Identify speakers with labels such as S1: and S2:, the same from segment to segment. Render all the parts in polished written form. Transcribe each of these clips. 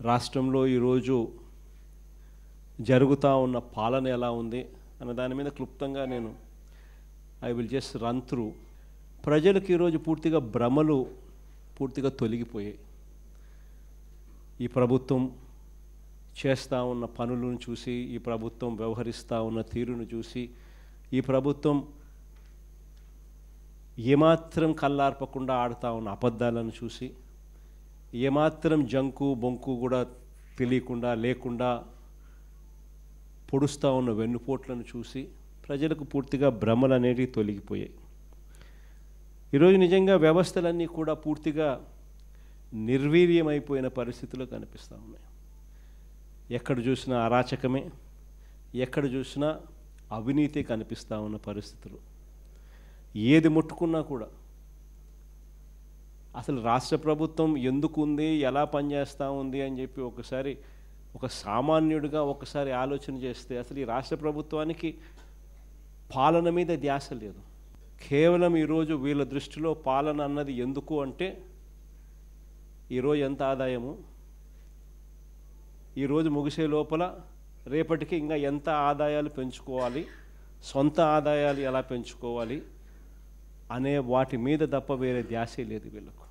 S1: రాష్ట్రంలో ఈరోజు జరుగుతూ ఉన్న పాలన ఎలా ఉంది అన్న దాని మీద క్లుప్తంగా నేను I will just run through. ప్రజలకు ఈరోజు పూర్తిగా భ్రమలు పూర్తిగా తొలగిపోయాయి. ఈ ప్రభుత్వం చేస్తూ ఉన్న పనులను చూసి, ఈ ప్రభుత్వం వ్యవహరిస్తూ ఉన్న తీరును చూసి, ఈ ప్రభుత్వం ఏమాత్రం కళ్ళార్పకుండా ఆడుతూ ఉన్న అబద్ధాలను చూసి, ఏమాత్రం జంకు బొంకు కూడా తెలియకుండా లేకుండా పొడుస్తూ ఉన్న వెన్నుపోట్లను చూసి ప్రజలకు పూర్తిగా భ్రమలు అనేవి తొలగిపోయాయి. ఈరోజు నిజంగా వ్యవస్థలన్నీ కూడా పూర్తిగా నిర్వీర్యమైపోయిన పరిస్థితులు కనిపిస్తూ ఉన్నాయి. ఎక్కడ చూసినా అరాచకమే, ఎక్కడ చూసినా అవినీతి కనిపిస్తూ ఉన్న పరిస్థితులు. ఏది ముట్టుకున్నా కూడా అసలు రాష్ట్ర ప్రభుత్వం ఎందుకు ఉంది, ఎలా పనిచేస్తూ ఉంది అని చెప్పి ఒకసారి ఒక సామాన్యుడిగా ఒకసారి ఆలోచన చేస్తే అసలు ఈ రాష్ట్ర ప్రభుత్వానికి పాలన మీద ధ్యాస లేదు. కేవలం ఈరోజు వీళ్ళ దృష్టిలో పాలన అన్నది ఎందుకు అంటే ఈరోజు ఎంత ఆదాయము, ఈరోజు ముగిసే లోపల రేపటికి ఇంకా ఎంత ఆదాయాలు పెంచుకోవాలి, సొంత ఆదాయాలు ఎలా పెంచుకోవాలి అనే వాటి మీద తప్ప వేరే ధ్యాసే లేదు వీళ్ళకు.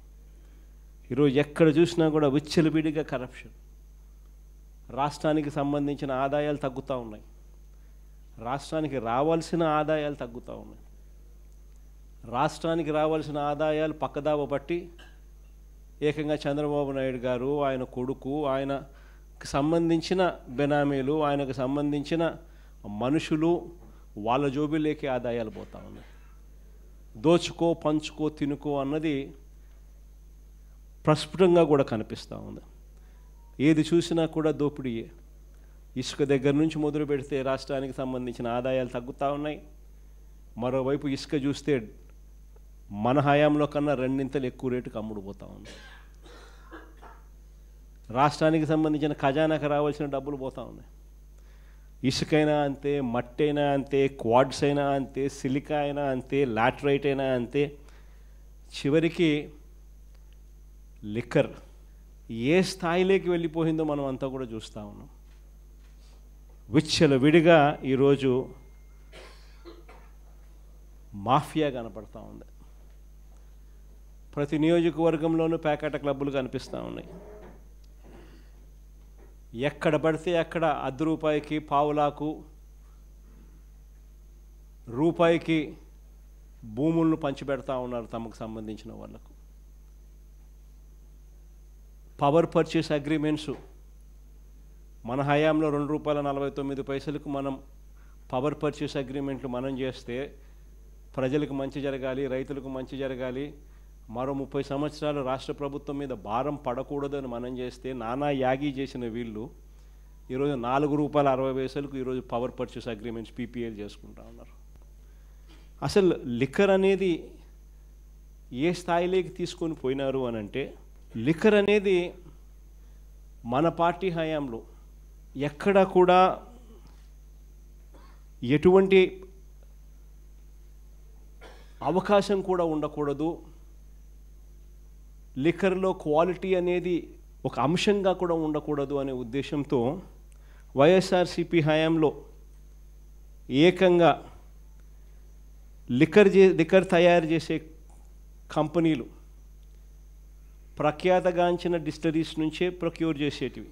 S1: ఈరోజు ఎక్కడ చూసినా కూడా విచ్చలవిడిగా కరప్షన్. రాష్ట్రానికి సంబంధించిన ఆదాయాలు తగ్గుతూ ఉన్నాయి, రాష్ట్రానికి రావాల్సిన ఆదాయాలు తగ్గుతూ ఉన్నాయి. రాష్ట్రానికి రావాల్సిన ఆదాయాలు పక్కదావ బట్టి ఏకంగా చంద్రబాబు నాయుడు గారు, ఆయన కొడుకు, ఆయనకు సంబంధించిన బెనామీలు, ఆయనకు సంబంధించిన మనుషులు వాళ్ళ జోబిలోకి ఆదాయాలు పోతూ ఉన్నాయి. దోచుకో పంచుకో తినుకో అన్నది ప్రస్ఫుటంగా కూడా కనిపిస్తూ ఉంది. ఏది చూసినా కూడా దోపిడీయే. ఇసుక దగ్గర నుంచి మొదలు పెడితే రాష్ట్రానికి సంబంధించిన ఆదాయాలు తగ్గుతూ ఉన్నాయి. మరోవైపు ఇసుక చూస్తే మన హయాంలో కన్నా రెండింతలు ఎక్కువ రేటుకు అమ్ముడుపోతూ ఉంది. రాష్ట్రానికి సంబంధించిన ఖజానాకు రావాల్సిన డబ్బులు పోతూ ఉన్నాయి. ఇసుకైనా అంతే, మట్టి అయినా అంతే, క్వాడ్స్ అయినా అంతే, సిలికా అయినా అంతే, లాటరైట్ అయినా అంతే, చివరికి లిక్కర్ ఏ స్థాయిలోకి వెళ్ళిపోయిందో మనం అంతా కూడా చూస్తూ ఉన్నాం. విచ్చలవిడిగా ఈరోజు మాఫియా కనపడతా ఉంది. ప్రతి నియోజకవర్గంలోనూ పేకాట క్లబ్బులు కనిపిస్తూ ఉన్నాయి. ఎక్కడ పడితే అక్కడ ₹10, పావులాకు, రూపాయికి భూములను పంచిపెడతా ఉన్నారు తమకు సంబంధించిన వాళ్ళకు. పవర్ పర్చేస్ అగ్రిమెంట్స్ మన హయాంలో ₹2.49 మనం పవర్ పర్చేస్ అగ్రిమెంట్లు మనం చేస్తే ప్రజలకు మంచి జరగాలి, రైతులకు మంచి జరగాలి, మరో 30 సంవత్సరాలు రాష్ట్ర ప్రభుత్వం మీద భారం పడకూడదని మనం చేస్తే నానా యాగి చేసిన వీళ్ళు ఈరోజు ₹4.60 ఈరోజు పవర్ పర్చేస్ అగ్రిమెంట్స్ పీపీఎల్ చేసుకుంటా ఉన్నారు. అసలు లిక్కర్ అనేది ఏ స్థాయిలోకి తీసుకొని పోయినారు అని అంటే, లిక్కర్ అనేది మన పార్టీ హయాంలో ఎక్కడ కూడా ఎటువంటి అవకాశం కూడా ఉండకూడదు, లిక్కర్లో క్వాలిటీ అనేది ఒక అంశంగా కూడా ఉండకూడదు అనే ఉద్దేశంతో వైఎస్ఆర్సీపీ హయాంలో ఏకంగా లిక్కర్ తయారు చేసే కంపెనీలు ప్రఖ్యాతగాంచిన డిస్టిలరీస్ నుంచే ప్రొక్యూర్ చేసేటివి.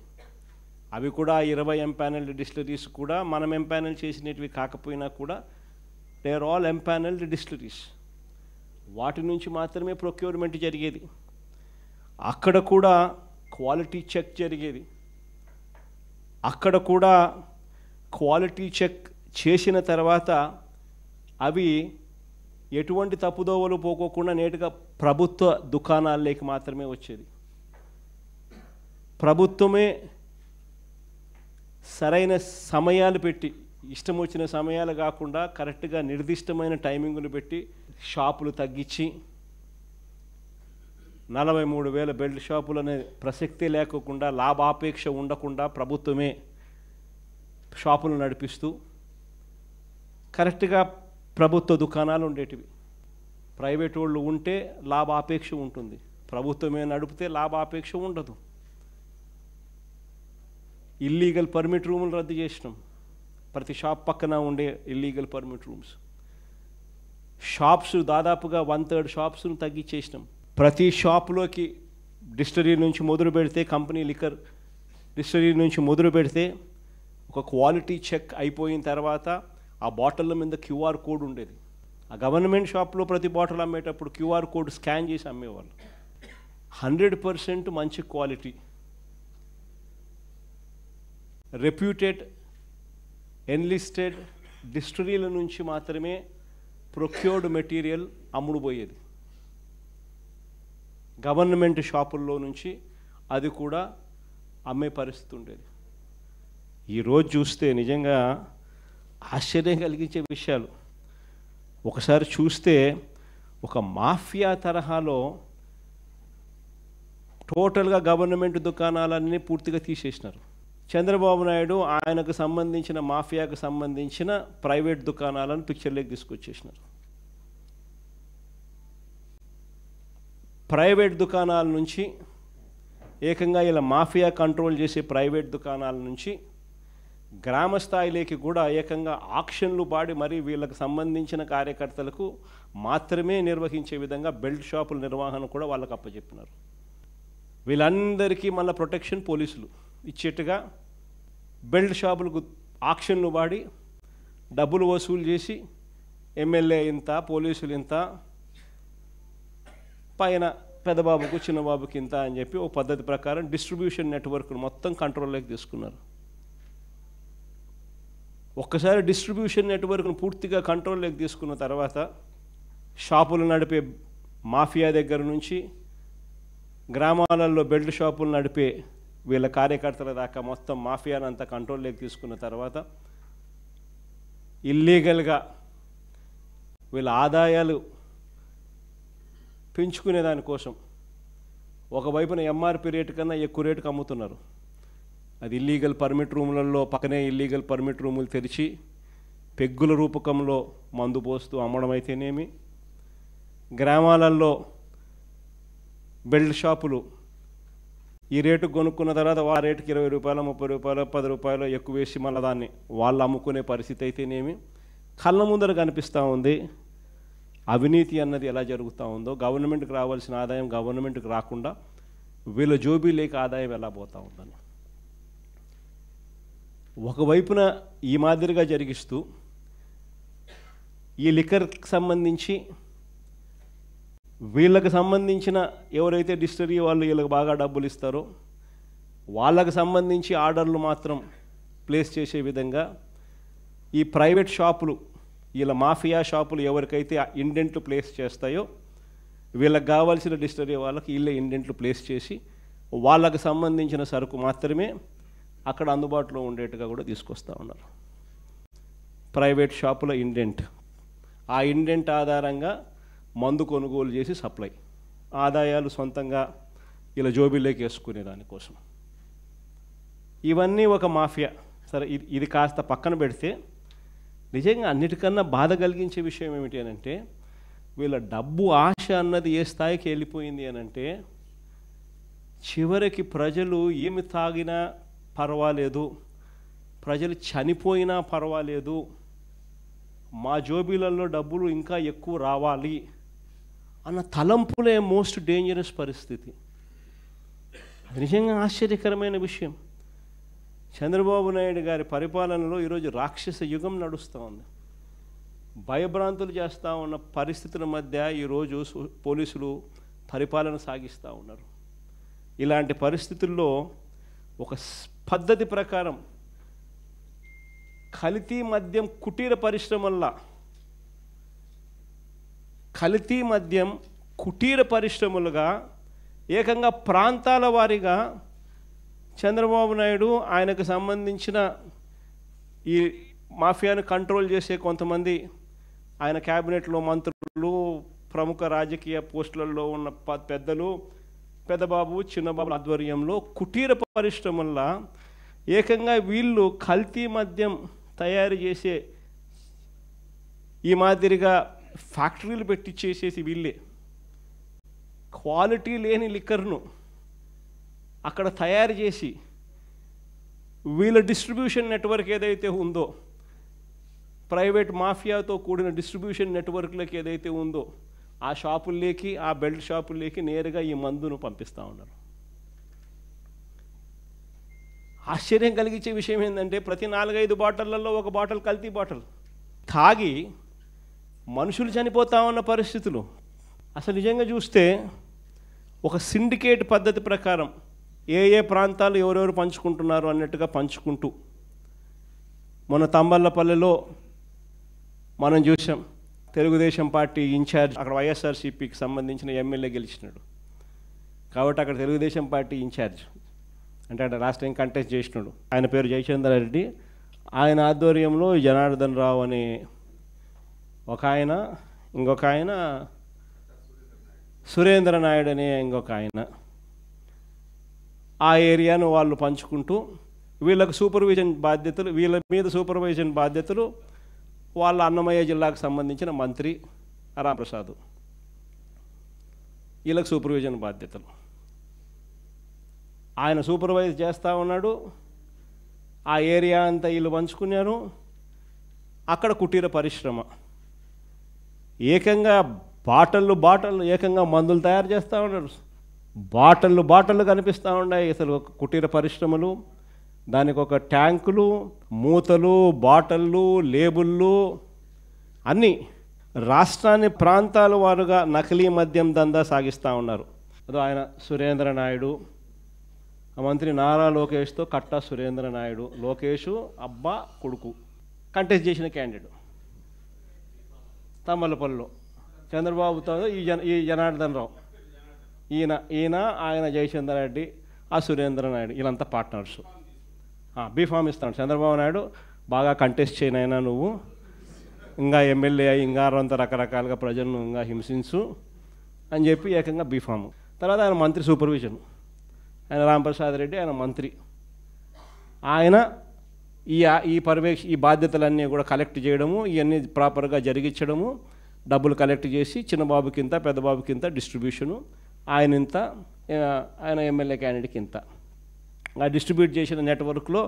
S1: అవి కూడా 20 ఎంపానల్డ్ డిస్టిలరీస్ కూడా మనం ఎంపానల్ చేసినవి కాకపోయినా కూడా they are all empanelled distilleries. వాటి నుంచి మాత్రమే ప్రొక్యూర్మెంట్ జరిగేది. అక్కడ కూడా క్వాలిటీ చెక్ జరిగేది. అక్కడ కూడా క్వాలిటీ చెక్ చేసిన తర్వాత అవి ఎటువంటి తప్పుదోవలు పోకోకుండా నేరుగా ప్రభుత్వ దుకాణాల్లోకి మాత్రమే వచ్చేది. ప్రభుత్వమే సరైన సమయాలు పెట్టి, ఇష్టం వచ్చిన సమయాలు కాకుండా కరెక్ట్గా నిర్దిష్టమైన టైమింగులు పెట్టి షాపులు తగ్గించి 43,000 బెల్ట్ షాపులు అనే ప్రసక్తే లేకోకుండా, లాభాపేక్ష ఉండకుండా ప్రభుత్వమే షాపులు నడిపిస్తూ కరెక్ట్గా ప్రభుత్వ దుకాణాలు ఉండేటివి. ప్రైవేట్ వాళ్ళు ఉంటే లాభాపేక్ష ఉంటుంది, ప్రభుత్వమే నడిపితే లాభాపేక్ష ఉండదు. ఇల్లీగల్ పర్మిట్ రూములు రద్దు చేసినాం. ప్రతి షాప్ పక్కన ఉండే ఇల్లీగల్ పర్మిట్ రూమ్స్. షాప్స్ దాదాపుగా 1/3 షాప్స్ను తగ్గించేసినాం. ప్రతి షాప్లోకి డిస్టరీ నుంచి మొదలు పెడితే, కంపెనీ లిక్కర్ డిస్టరీ నుంచి మొదలు పెడితే ఒక క్వాలిటీ చెక్ అయిపోయిన తర్వాత ఆ బాటిళ్ళ మీద క్యూఆర్ కోడ్ ఉండేది. ఆ గవర్నమెంట్ షాప్లో ప్రతి బాటిల్ అమ్మేటప్పుడు క్యూఆర్ కోడ్ స్కాన్ చేసి అమ్మేవాళ్ళు. 100% మంచి క్వాలిటీ, రెప్యూటెడ్ ఎన్లిస్టెడ్ డిస్టరీల నుంచి మాత్రమే ప్రొక్యూర్డ్ మెటీరియల్ అమ్ముడుపోయేది. గవర్నమెంట్ షాపుల్లో నుంచి అది కూడా అమ్మే పరిస్థితి ఉండేది. ఈరోజు చూస్తే నిజంగా ఆశ్చర్యం కలిగించే విషయాలు. ఒకసారి చూస్తే ఒక మాఫియా తరహాలో టోటల్గా గవర్నమెంట్ దుకాణాలన్నీ పూర్తిగా తీసేసినారు. చంద్రబాబు నాయుడు ఆయనకు సంబంధించిన మాఫియాకు సంబంధించిన ప్రైవేట్ దుకాణాలను పిక్చర్లోకి తీసుకొచ్చేసినారు. ప్రైవేట్ దుకాణాల నుంచి ఏకంగా ఇలా మాఫియా కంట్రోల్ చేసే ప్రైవేట్ దుకాణాల నుంచి గ్రామ స్థాయిలోకి కూడా ఏకంగా ఆక్షన్లు పాడి మరీ వీళ్ళకి సంబంధించిన కార్యకర్తలకు మాత్రమే నిర్వహించే విధంగా బెల్ట్ షాపుల నిర్వహణ కూడా వాళ్ళకి అప్పచెప్పినారు. వీళ్ళందరికీ మళ్ళీ ప్రొటెక్షన్ పోలీసులు ఇచ్చేట్టుగా బెల్ట్ షాపులకు ఆక్షన్లు పాడి డబ్బులు వసూలు చేసి ఎమ్మెల్యే ఇంత, పోలీసులు ఇంత, పైన పెద్దబాబుకు చిన్నబాబుకి ఇంత అని చెప్పి ఒక పద్ధతి ప్రకారం డిస్ట్రిబ్యూషన్ నెట్వర్క్ను మొత్తం కంట్రోల్లోకి తీసుకున్నారు. ఒక్కసారి డిస్ట్రిబ్యూషన్ నెట్వర్క్ను పూర్తిగా కంట్రోల్లోకి తీసుకున్న తర్వాత షాపులు నడిపే మాఫియా దగ్గర నుంచి గ్రామాలలో బెల్ట్ షాపులు నడిపే వీళ్ళ కార్యకర్తల దాకా మొత్తం మాఫియాను అంతా కంట్రోల్లోకి తీసుకున్న తర్వాత ఇల్లీగల్గా వీళ్ళ ఆదాయాలు పెంచుకునే దానికోసం ఒకవైపున ఎంఆర్పి రేటు కన్నా ఎక్కువ రేటుకు అమ్ముతున్నారు. అది ఇల్లీగల్ పర్మిట్ రూములలో పక్కనే ఇల్లీగల్ పర్మిట్ రూములు తెరిచి పెగ్గుల రూపకంలో మందు పోస్తూ అమ్మడం అయితేనేమి, గ్రామాలలో బెల్ట్ షాపులు ఈ రేటుకు కొనుక్కున్న తర్వాత ఆ రేటుకి 20 రూపాయలు, 30 రూపాయలు, 10 రూపాయలు ఎక్కువ వేసి మళ్ళీ దాన్ని వాళ్ళు అమ్ముకునే పరిస్థితి అయితేనేమి కళ్ళ ముందర కనిపిస్తూ ఉంది. అవినీతి అన్నది ఎలా జరుగుతూ ఉందో, గవర్నమెంట్కి రావాల్సిన ఆదాయం గవర్నమెంట్కి రాకుండా వీళ్ళ జోబీలేకి ఆదాయం ఎలా పోతూ ఉందని ఒకవైపున ఈ మాదిరిగా జరిగిస్తూ ఈ లిక్కర్కి సంబంధించి వీళ్ళకి సంబంధించిన ఎవరైతే డిస్టరీ వాళ్ళు వీళ్ళకి బాగా డబ్బులు ఇస్తారో వాళ్ళకి సంబంధించి ఆర్డర్లు మాత్రం ప్లేస్ చేసే విధంగా ఈ ప్రైవేట్ షాపులు, వీళ్ళ మాఫియా షాపులు ఎవరికైతే ఇండెంట్లు ప్లేస్ చేస్తాయో వీళ్ళకి కావాల్సిన డిస్టరీ వాళ్ళకి వీళ్ళే ఇండెంట్లు ప్లేస్ చేసి వాళ్ళకి సంబంధించిన సరుకు మాత్రమే అక్కడ అందుబాటులో ఉండేట్టుగా కూడా తీసుకొస్తూ ఉన్నారు. ప్రైవేట్ షాపుల ఇండెంట్, ఆ ఇండెంట్ ఆధారంగా మందు కొనుగోలు చేసి సప్లై, ఆదాయాలు సొంతంగా ఇలా జోబీలోకి వేసుకునే దానికోసం. ఇవన్నీ ఒక మాఫియా. సరే, ఇది కాస్త పక్కన పెడితే నిజంగా అన్నిటికన్నా బాధ కలిగించే విషయం ఏమిటి అనంటే వీళ్ళ డబ్బు ఆశ అన్నది ఏ స్థాయికి వెళ్ళిపోయింది అనంటే చివరికి ప్రజలు ఏమి తాగినా పర్వాలేదు, ప్రజలు చనిపోయినా పర్వాలేదు, మా జోబీలలో డబ్బులు ఇంకా ఎక్కువ రావాలి అన్న తలంపులే మోస్ట్ డేంజరస్ పరిస్థితి. అది నిజంగా ఆశ్చర్యకరమైన విషయం. చంద్రబాబు నాయుడు గారి పరిపాలనలో ఈరోజు రాక్షస యుగం నడుస్తూ ఉంది. భయభ్రాంతులు చేస్తూ ఉన్న పరిస్థితుల మధ్య ఈరోజు పోలీసులు పరిపాలన సాగిస్తూ ఉన్నారు. ఇలాంటి పరిస్థితుల్లో ఒక పద్ధతి ప్రకారం కల్తీ మద్యం కుటీర పరిశ్రమల్లా, కల్తీ మద్యం కుటీర పరిశ్రమలుగా ఏకంగా ప్రాంతాల వారీగా చంద్రబాబు నాయుడు ఆయనకు సంబంధించిన ఈ మాఫియాను కంట్రోల్ చేసే కొంతమంది ఆయన క్యాబినెట్లో మంత్రులు, ప్రముఖ రాజకీయ పోస్టులలో ఉన్న పెద్దలు, పెద్దబాబు చిన్నబాబు ఆధ్వర్యంలో కుటీర పరిశ్రమల్లో ఏకంగా వీళ్ళు కల్తీ మద్యం తయారు చేసే ఈ మాదిరిగా ఫ్యాక్టరీలు పెట్టి చేసేసి వీళ్ళే క్వాలిటీ లేని లిక్కర్ను అక్కడ తయారు చేసి వీళ్ళ డిస్ట్రిబ్యూషన్ నెట్వర్క్ ఏదైతే ఉందో, ప్రైవేట్ మాఫియాతో కూడిన డిస్ట్రిబ్యూషన్ నెట్వర్క్లకి ఏదైతే ఉందో, ఆ షాపుల్లోకి, ఆ బెల్ట్ షాపుల్లోకి నేరుగా ఈ మందును పంపిస్తూ ఉన్నారు. ఆశ్చర్యం కలిగించే విషయం ఏంటంటే ప్రతి 4-5 బాటిళ్లలో ఒక బాటిల్ కల్తీ బాటిల్. తాగి మనుషులు చనిపోతా ఉన్న పరిస్థితులు. అసలు నిజంగా చూస్తే ఒక సిండికేట్ పద్ధతి ప్రకారం ఏ ఏ ప్రాంతాలు ఎవరెవరు పంచుకుంటున్నారు అన్నట్టుగా పంచుకుంటూ, మొన్న తంబళ్ళపల్లెలో మనం చూసాం, తెలుగుదేశం పార్టీ ఇన్ఛార్జ్ అక్కడ వైఎస్ఆర్సీపీకి సంబంధించిన ఎమ్మెల్యే గెలిచినాడు కాబట్టి అక్కడ తెలుగుదేశం పార్టీ ఇన్ఛార్జ్ అంటే రాష్ట్రం కంటెస్ట్ చేసినాడు. ఆయన పేరు జయచంద్రారెడ్డి. ఆయన ఆధ్వర్యంలో జనార్దన్ రావు అనే ఒక ఆయన, ఇంకొక ఆయన సురేంద్ర నాయుడు అనే ఇంకొక ఆయన, ఆ ఏరియాను వాళ్ళు పంచుకుంటూ వీళ్ళకు సూపర్విజన్ బాధ్యతలు, వీళ్ళ మీద సూపర్విజన్ బాధ్యతలు వాళ్ళ అన్నమయ్య జిల్లాకు సంబంధించిన మంత్రి రాంప్రసాద్, వీళ్ళకి సూపర్విజన్ బాధ్యతలు. ఆయన సూపర్వైజ్ చేస్తూ ఉన్నాడు. ఆ ఏరియా అంతా వీళ్ళు పంచుకున్నారు. అక్కడ కుటీర పరిశ్రమ ఏకంగా బాటళ్ళు ఏకంగా మందులు తయారు చేస్తూ ఉన్నారు. బాటళ్ళు కనిపిస్తూ ఉన్నాయి. అసలు కుటీర పరిశ్రమలు, దానికి ఒక ట్యాంకులు, మూతలు, బాటళ్ళు, లేబుళ్ళు అన్నీ రాష్ట్రాన్ని ప్రాంతాల వారుగా నకిలీ మద్యం దందా సాగిస్తూ ఉన్నారు. అదో ఆయన సురేంద్ర నాయుడు, ఆ మంత్రి నారా లోకేష్తో కట్టా సురేంద్ర నాయుడు, లోకేష్ అబ్బా కొడుకు కంటెస్ట్ చేసిన క్యాండిడేట్ తమ్మలపల్లిలో, చంద్రబాబుతో ఈ జనార్దన్ రావు, ఈయన ఆయన జయచంద్రారెడ్డి, ఆ సురేంద్ర నాయుడు, వీళ్ళంతా పార్ట్నర్స్. బీఫామ్ ఇస్తాడు చంద్రబాబు నాయుడు, బాగా కంటెస్ట్ చేయనైనా నువ్వు, ఇంకా ఎమ్మెల్యే అయ్యి ఇంకా అంత రకరకాలుగా ప్రజలను ఇంకా హింసించు అని చెప్పి ఏకంగా బీఫాము. తర్వాత ఆయన మంత్రి సూపర్విజన్, ఆయన రాంప్రసాద్ రెడ్డి, ఆయన మంత్రి. ఆయన ఈ బాధ్యతలన్నీ కూడా కలెక్ట్ చేయడము, ఇవన్నీ ప్రాపర్గా జరిగించడము, డబ్బులు కలెక్ట్ చేసి చిన్నబాబుకింత పెద్దబాబుకింత డిస్ట్రిబ్యూషను, ఆయన ఎమ్మెల్యే క్యాండిడేట్కి ఇంత. ఆ డిస్ట్రిబ్యూట్ చేసిన నెట్వర్క్లో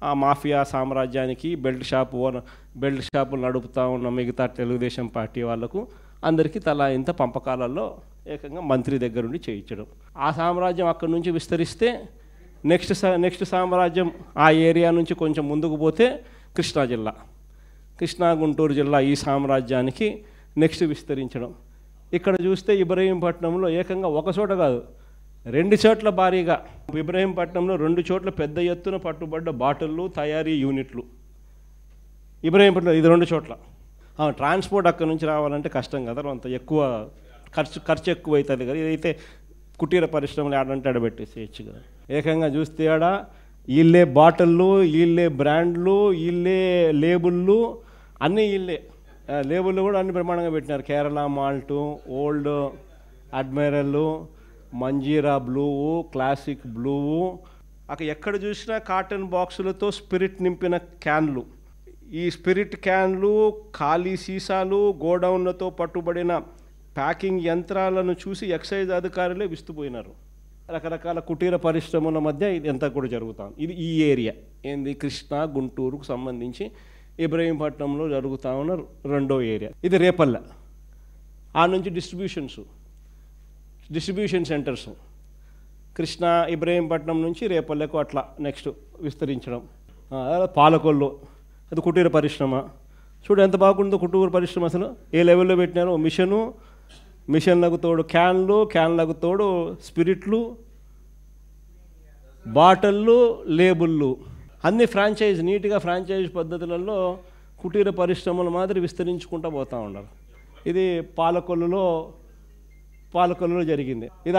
S1: ఆ మాఫియా సామ్రాజ్యానికి బెల్ట్ షాపులు నడుపుతూ ఉన్న మిగతా తెలుగుదేశం పార్టీ వాళ్లకు అందరికీ తలా ఇంత పంపకాలలో ఏకంగా మంత్రి దగ్గరుండి చేయించడం. ఆ సామ్రాజ్యం అక్కడి నుంచి విస్తరిస్తే నెక్స్ట్ సామ్రాజ్యం ఆ ఏరియా నుంచి కొంచెం ముందుకు పోతే కృష్ణా గుంటూరు జిల్లా ఈ సామ్రాజ్యానికి నెక్స్ట్ విస్తరించడం. ఇక్కడ చూస్తే ఇబ్రహీంపట్నంలో ఏకంగా ఒక చోట కాదు 2 చోట్ల భారీగా, ఇబ్రహీంపట్నంలో 2 చోట్ల పెద్ద ఎత్తున పట్టుబడ్డ బాటిళ్ళు, తయారీ యూనిట్లు. ఇబ్రహీంపట్నం ఇది 2 చోట్ల. ట్రాన్స్పోర్ట్ అక్కడి నుంచి రావాలంటే కష్టం కదా, అంత ఎక్కువ ఖర్చు ఎక్కువ అవుతుంది కదా. ఇదైతే కుటీర పరిశ్రమలు ఆడంటే ఆడబెట్టేసేయచ్చు కదా. ఏకంగా చూస్తే ఆడ వీళ్ళే బాటిళ్ళు, వీళ్ళే బ్రాండ్లు, వీళ్ళే లేబుళ్ళు, అన్నీ వీళ్ళే. లేబుళ్ళు కూడా అన్ని ప్రమాణంగా పెట్టినారు. Kerala malt, old admiral, Manjeera blue, classic blue. అక్కడ ఎక్కడ చూసినా కాటన్ బాక్సులతో స్పిరిట్ నింపిన క్యాన్లు. ఈ స్పిరిట్ క్యాన్లు, ఖాళీ సీసాలు, గోడౌన్లతో పట్టుబడిన ప్యాకింగ్ యంత్రాలను చూసి ఎక్సైజ్ అధికారులే విస్తుపోయినారు. రకరకాల కుటీర పరిశ్రమల మధ్య ఇది ఎంత కూడా జరుగుతాం. ఇది ఈ ఏరియా ఏంది, కృష్ణా గుంటూరుకు సంబంధించి ఇబ్రహీంపట్నంలో జరుగుతూ ఉన్న 2వ ఏరియా. ఇది రేపల్లె. ఆ నుంచి డిస్ట్రిబ్యూషన్ సెంటర్స్ కృష్ణా ఇబ్రహీంపట్నం నుంచి రేపల్లెకు అట్లా నెక్స్ట్ విస్తరించడం. పాలకొల్లు, అది కుటీర పరిశ్రమ. చూడు ఎంత బాగుందో కుటీర పరిశ్రమ. అసలు ఏ లెవెల్లో పెట్టినారో, మిషన్లకు తోడు క్యాన్లకు తోడు స్పిరిట్లు, బాటిళ్ళు, లేబుళ్ళు, అన్ని ఫ్రాంచైజ్, నీట్గా ఫ్రాంచైజ్ పద్ధతులలో కుటీర పరిశ్రమల మాదిరి విస్తరించుకుంటూ పోతూ ఉన్నారు. ఇది పాలకొల్లులో జరిగింది. ఇది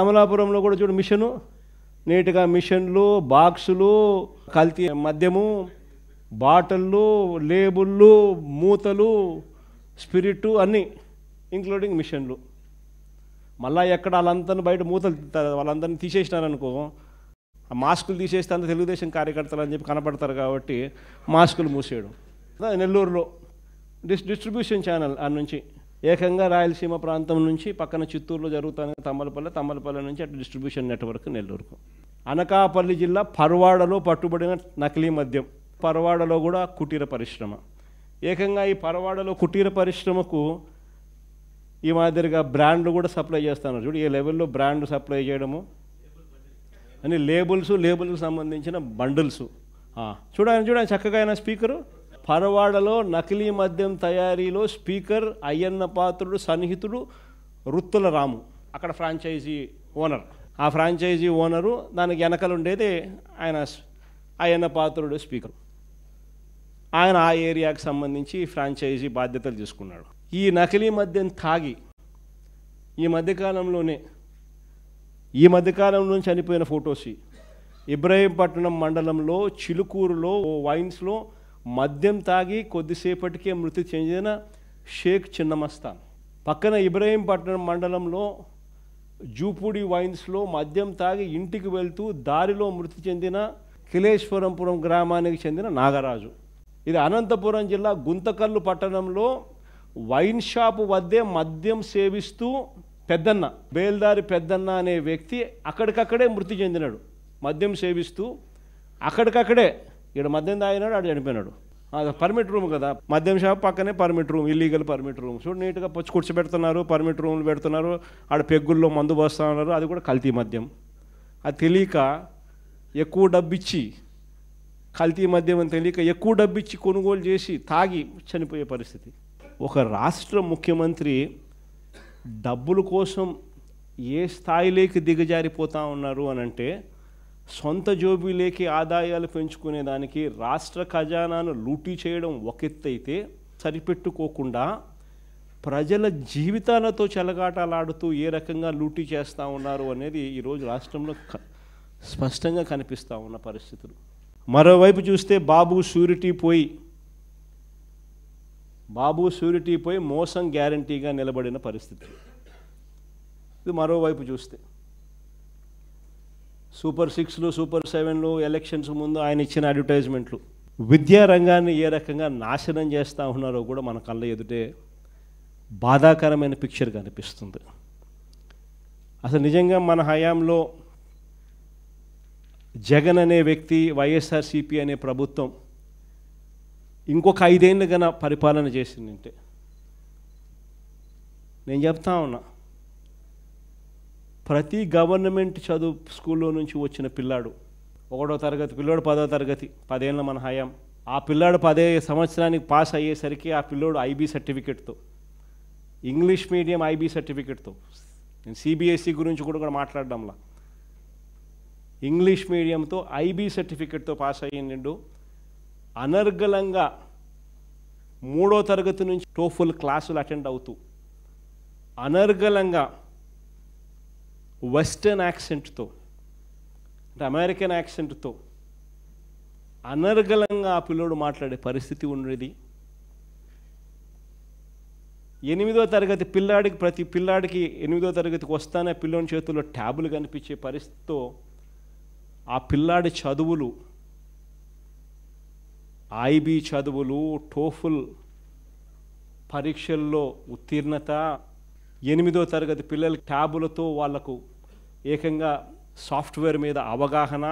S1: అమలాపురంలో కూడా చూడు మిషను, నీట్గా మిషన్లు, బాక్సులు, కల్తీ మద్యము, బాటిళ్ళు, లేబుళ్ళు, మూతలు, స్పిరిట్ అన్నీ ఇంక్లూడింగ్ మిషన్లు. మళ్ళీ ఎక్కడ వాళ్ళందరినీ బయట వాళ్ళందరినీ తీసేసినారనుకో, ఆ మాస్కులు తీసేస్తే అంత తెలుగుదేశం కార్యకర్తలు అని చెప్పి కనపడతారు కాబట్టి మాస్కులు మూసేయడం. నెల్లూరులో డిస్ట్రిబ్యూషన్ ఛానల్ ఆ నుంచి ఏకంగా రాయలసీమ ప్రాంతం నుంచి పక్కన చిత్తూరులో జరుగుతానే తమ్మలపల్లె నుంచి అటు డిస్ట్రిబ్యూషన్ నెట్వర్క్ నెల్లూరుకు. అనకాపల్లి జిల్లా పరవాడలో పట్టుబడిన నకిలీ మద్యం, పరవాడలో కూడా కుటీర పరిశ్రమ. ఏకంగా ఈ పరవాడలో కుటీర పరిశ్రమకు ఈ మాదిరిగా బ్రాండ్లు కూడా సప్లై చేస్తున్నారు. చూడు ఏ లెవెల్లో బ్రాండ్ సప్లై చేయడము అని, లేబుల్స్కి సంబంధించిన బండిల్స్. చూడండి చక్కగా అయిన స్పీకరు. పరవాడలో నకిలీ మద్యం తయారీలో స్పీకర్ అయ్యన్న పాత్రుడు సన్నిహితుడు రుత్తుల రాము, అక్కడ ఫ్రాంచైజీ ఓనర్. ఆ ఫ్రాంచైజీ ఓనరు, దానికి వెనకలు ఉండేది ఆయన అయ్యన్న పాత్రుడు స్పీకర్. ఆయన ఆ ఏరియాకి సంబంధించి ఫ్రాంచైజీ బాధ్యతలు తీసుకున్నాడు. ఈ నకిలీ మద్యం తాగి ఈ మధ్యకాలంలో చనిపోయిన ఫొటోస్, ఇబ్రహీంపట్నం మండలంలో చిలుకూరులో వైన్స్లో మద్యం తాగి కొద్దిసేపటికే మృతి చెందిన షేక్ చిన్నమస్తాన్. పక్కన ఇబ్రహీంపట్నం మండలంలో జూపూడి వైన్స్లో మద్యం తాగి ఇంటికి వెళ్తూ దారిలో మృతి చెందిన కిలేశ్వరంపురం గ్రామానికి చెందిన నాగరాజు. ఇది అనంతపురం జిల్లా గుంతకల్లు పట్టణంలో వైన్ షాపు వద్దే మద్యం సేవిస్తూ పెద్దన్న, బేల్దారి పెద్దన్న అనే వ్యక్తి అక్కడికక్కడే మృతి చెందినాడు. మద్యం సేవిస్తూ అక్కడికక్కడే ఇక్కడ మద్యం తాగినాడు, ఆడు చనిపోయినాడు. పర్మిట్ రూమ్ కదా, మద్యం షాప్ పక్కనే permit room, illegal permit room. చూడు నీట్గా పొచ్చి కూర్చోబెడుతున్నారు, పర్మిట్ రూమ్లు పెడుతున్నారు, ఆడ పెగ్గుల్లో మందు పోస్తూ ఉన్నారు. అది కూడా కల్తీ మద్యం. అది తెలియక ఎక్కువ డబ్బిచ్చి, కల్తీ మద్యం అని తెలియక ఎక్కువ డబ్బిచ్చి కొనుగోలు చేసి తాగి చనిపోయే పరిస్థితి. ఒక రాష్ట్ర ముఖ్యమంత్రి డబ్బుల కోసం ఏ స్థాయిలోకి దిగజారిపోతూ ఉన్నారు అని అంటే, సొంత జోబీలోకి ఆదాయాలు పెంచుకునేదానికి రాష్ట్ర ఖజానాను లూటీ చేయడం ఒక ఎత్తు అయితే, సరిపెట్టుకోకుండా ప్రజల జీవితాలతో చెలగాటలాడుతూ ఏ రకంగా లూటీ చేస్తూ ఉన్నారు అనేది ఈరోజు రాష్ట్రంలో స్పష్టంగా కనిపిస్తూ ఉన్న పరిస్థితులు. మరోవైపు చూస్తే బాబు షూరిటీ పోయి మోసం గ్యారంటీగా నిలబడిన పరిస్థితి. ఇది మరోవైపు చూస్తే సూపర్ 6లు, సూపర్ 7లు, ఎలక్షన్స్ ముందు ఆయన ఇచ్చిన అడ్వర్టైజ్మెంట్లు విద్యారంగాన్ని ఏ రకంగా నాశనం చేస్తూ ఉన్నారో కూడా మన కళ్ళ ఎదుటే బాధాకరమైన పిక్చర్ కనిపిస్తుంది. అసలు నిజంగా మన హయాంలో జగన్ అనే వ్యక్తి, వైఎస్ఆర్సీపీ అనే ప్రభుత్వం ఇంకొక 5 ఏళ్ళు కన్నా పరిపాలన చేసిందంటే, నేను చెప్తా ఉన్నా, ప్రతి గవర్నమెంట్ స్కూల్లో నుంచి వచ్చిన పిల్లాడు, 1వ తరగతి పిల్లోడు 10వ తరగతి, 10 ఏళ్ళ మన హయాం, ఆ పిల్లాడు 10 సంవత్సరానికి పాస్ అయ్యేసరికి ఆ పిల్లోడు ఐబీ సర్టిఫికెట్తో, ఇంగ్లీష్ మీడియం ఐబీ సర్టిఫికెట్తో, నేను సిబిఎస్ఈ గురించి కూడా మాట్లాడడంలా, ఇంగ్లీష్ మీడియంతో ఐబీ సర్టిఫికెట్తో పాస్ అయ్యిండు. అనర్గళంగా 3వ తరగతి నుంచి టోఫుల్ క్లాసులు అటెండ్ అవుతూ అనర్గళంగా వెస్టర్న్ యాక్సెంట్తో, అంటే అమెరికన్ యాక్సెంట్తో అనర్గళంగా ఆ పిల్లోడు మాట్లాడే పరిస్థితి ఉండేది. 8వ తరగతి పిల్లాడికి, ప్రతి పిల్లాడికి 8వ తరగతికి వస్తానే పిల్లోని చేతుల్లో ట్యాబులు కనిపించే పరిస్థితితో ఆ పిల్లాడి చదువులు, ఐబీ చదువులు, టోఫుల్ పరీక్షల్లో ఉత్తీర్ణత, 8వ తరగతి పిల్లల ట్యాబులతో వాళ్లకు ఏకంగా సాఫ్ట్వేర్ మీద అవగాహన,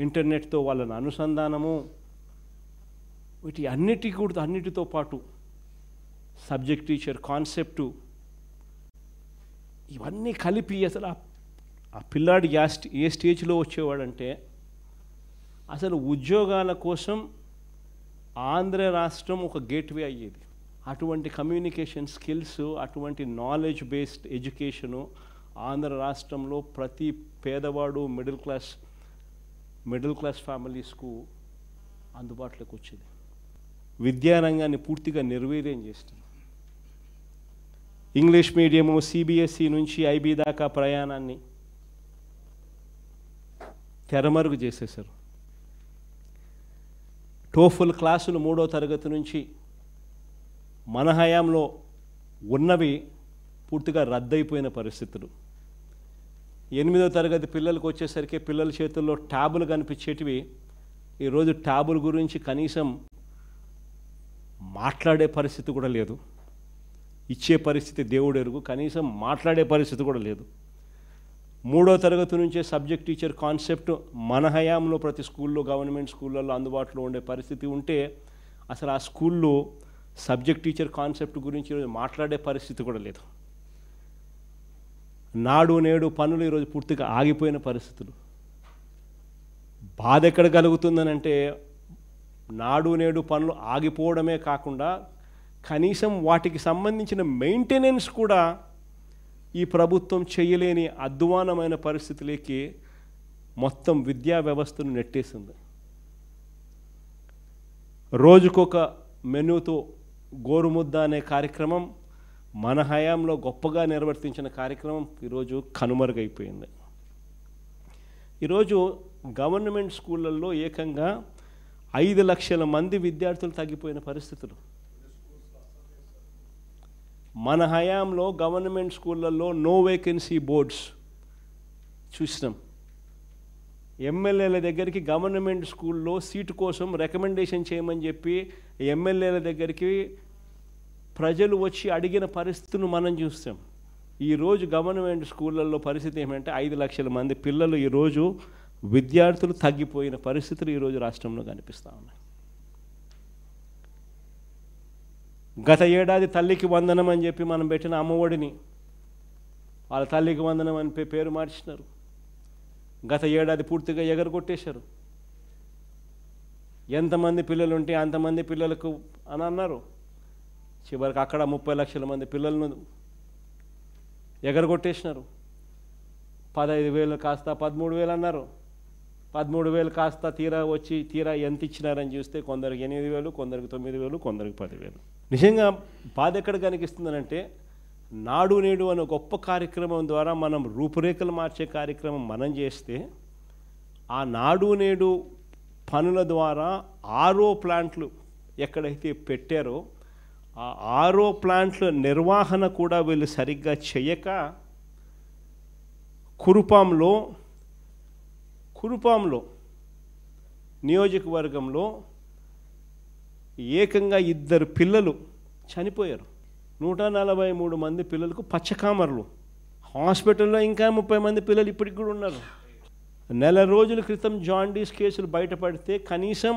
S1: ఇంటర్నెట్తో వాళ్ళని అనుసంధానము, అన్నిటితో పాటు సబ్జెక్ట్ టీచర్ కాన్సెప్టు, ఇవన్నీ కలిపి అసలు ఆ పిల్లాడి ఏ స్టేజ్లో వచ్చేవాడంటే, అసలు ఉద్యోగాల కోసం ఆంధ్ర రాష్ట్రం ఒక గేట్వే అయ్యేది. అటువంటి కమ్యూనికేషన్ స్కిల్స్, అటువంటి నాలెడ్జ్ బేస్డ్ ఎడ్యుకేషను ఆంధ్ర రాష్ట్రంలో ప్రతి పేదవాడు, మిడిల్ క్లాస్ ఫ్యామిలీస్కు అందుబాటులోకి వచ్చేది. విద్యారంగాన్ని పూర్తిగా నిర్వీర్యం చేస్తుంది. ఇంగ్లీష్ మీడియము, సిబిఎస్ఈ నుంచి ఐబీ దాకా ప్రయాణాన్ని తెరమరుగు చేసేశారు. టోఫుల్ క్లాసులు 3వ తరగతి నుంచి మన హయాంలో ఉన్నవి పూర్తిగా రద్దయిపోయిన పరిస్థితులు. 8వ తరగతి పిల్లలకు వచ్చేసరికి పిల్లల చేతుల్లో ట్యాబులు కనిపించేటివి ఈరోజు ట్యాబుల గురించి కనీసం మాట్లాడే పరిస్థితి కూడా లేదు. ఇచ్చే పరిస్థితి దేవుడు ఎరుగు, కనీసం మాట్లాడే పరిస్థితి కూడా లేదు. 3వ తరగతి నుంచే సబ్జెక్ట్ టీచర్ కాన్సెప్ట్ మన హయాంలో ప్రతి స్కూల్లో గవర్నమెంట్ స్కూళ్ళల్లో అందుబాటులో ఉండే పరిస్థితి ఉంటే అసలు ఆ స్కూల్లో సబ్జెక్ట్ టీచర్ కాన్సెప్ట్ గురించి ఈరోజు మాట్లాడే పరిస్థితి కూడా లేదు. నాడు నేడు పనులు ఈరోజు పూర్తిగా ఆగిపోయిన పరిస్థితులు. బాధ ఎక్కడ కలుగుతుందనంటే నాడు నేడు పనులు ఆగిపోవడమే కాకుండా కనీసం వాటికి సంబంధించిన మెయింటెనెన్స్ కూడా ఈ ప్రభుత్వం చేయలేని అధ్వానమైన పరిస్థితులకి మొత్తం విద్యా వ్యవస్థను నెట్టేసింది. రోజుకొక మెనూతో గోరుముద్ద అనే కార్యక్రమం మన హయాంలో గొప్పగా నిర్వర్తించిన కార్యక్రమం ఈరోజు కనుమరుగైపోయింది. ఈరోజు గవర్నమెంట్ స్కూళ్ళల్లో ఏకంగా 5 లక్షల మంది విద్యార్థులు తగ్గిపోయిన పరిస్థితులు. మన హయాంలో గవర్నమెంట్ స్కూళ్ళల్లో నో వేకెన్సీ బోర్డ్స్ చూసినాం. ఎమ్మెల్యేల దగ్గరికి గవర్నమెంట్ స్కూల్లో సీటు కోసం రికమెండేషన్ చేయమని చెప్పి ఎమ్మెల్యేల దగ్గరికి ప్రజలు వచ్చి అడిగిన పరిస్థితులను మనం చూస్తాం. ఈరోజు గవర్నమెంట్ స్కూళ్ళల్లో పరిస్థితి ఏమంటే 5 లక్షల మంది పిల్లలు ఈరోజు విద్యార్థులు తగ్గిపోయిన పరిస్థితులు ఈరోజు రాష్ట్రంలో కనిపిస్తూ ఉన్నాయి. గత ఏడాది తల్లికి వందనం అని చెప్పి మనం పెట్టిన అమ్మఒడిని వాళ్ళ తల్లికి వందనం అని పేరు మార్చినారు. గత ఏడాది పూర్తిగా ఎగరగొట్టేశారు. ఎంతమంది పిల్లలు ఉంటే అంతమంది పిల్లలకు అని అన్నారు. చివరికి అక్కడ 30 లక్షల మంది పిల్లలను ఎగరగొట్టేసినారు. 15,000 కాస్త 13,000 అన్నారు. 13,000 కాస్త తీరా ఎంత ఇచ్చినారని చూస్తే కొందరికి 8,000, కొందరికి 9,000, కొందరికి 10,000. నిజంగా బాధ ఎక్కడ కనిపిస్తుందనంటే నాడు నేడు అనే గొప్ప కార్యక్రమం ద్వారా మనం రూపురేఖలు మార్చే కార్యక్రమం మనం చేస్తే ఆ నాడు నేడు పనుల ద్వారా ఆర్ఓ ప్లాంట్లు ఎక్కడైతే పెట్టారో ఆ ఆర్ఓ ప్లాంట్ల నిర్వహణ కూడా వీళ్ళు సరిగ్గా చేయక కురుపాంలో నియోజకవర్గంలో ఏకంగా 2 పిల్లలు చనిపోయారు. 143 మంది పిల్లలకు పచ్చకామర్లు. హాస్పిటల్లో ఇంకా 30 మంది పిల్లలు ఇప్పటికి కూడా ఉన్నారు. నెల రోజుల క్రితం జాండీస్ కేసులు బయటపడితే కనీసం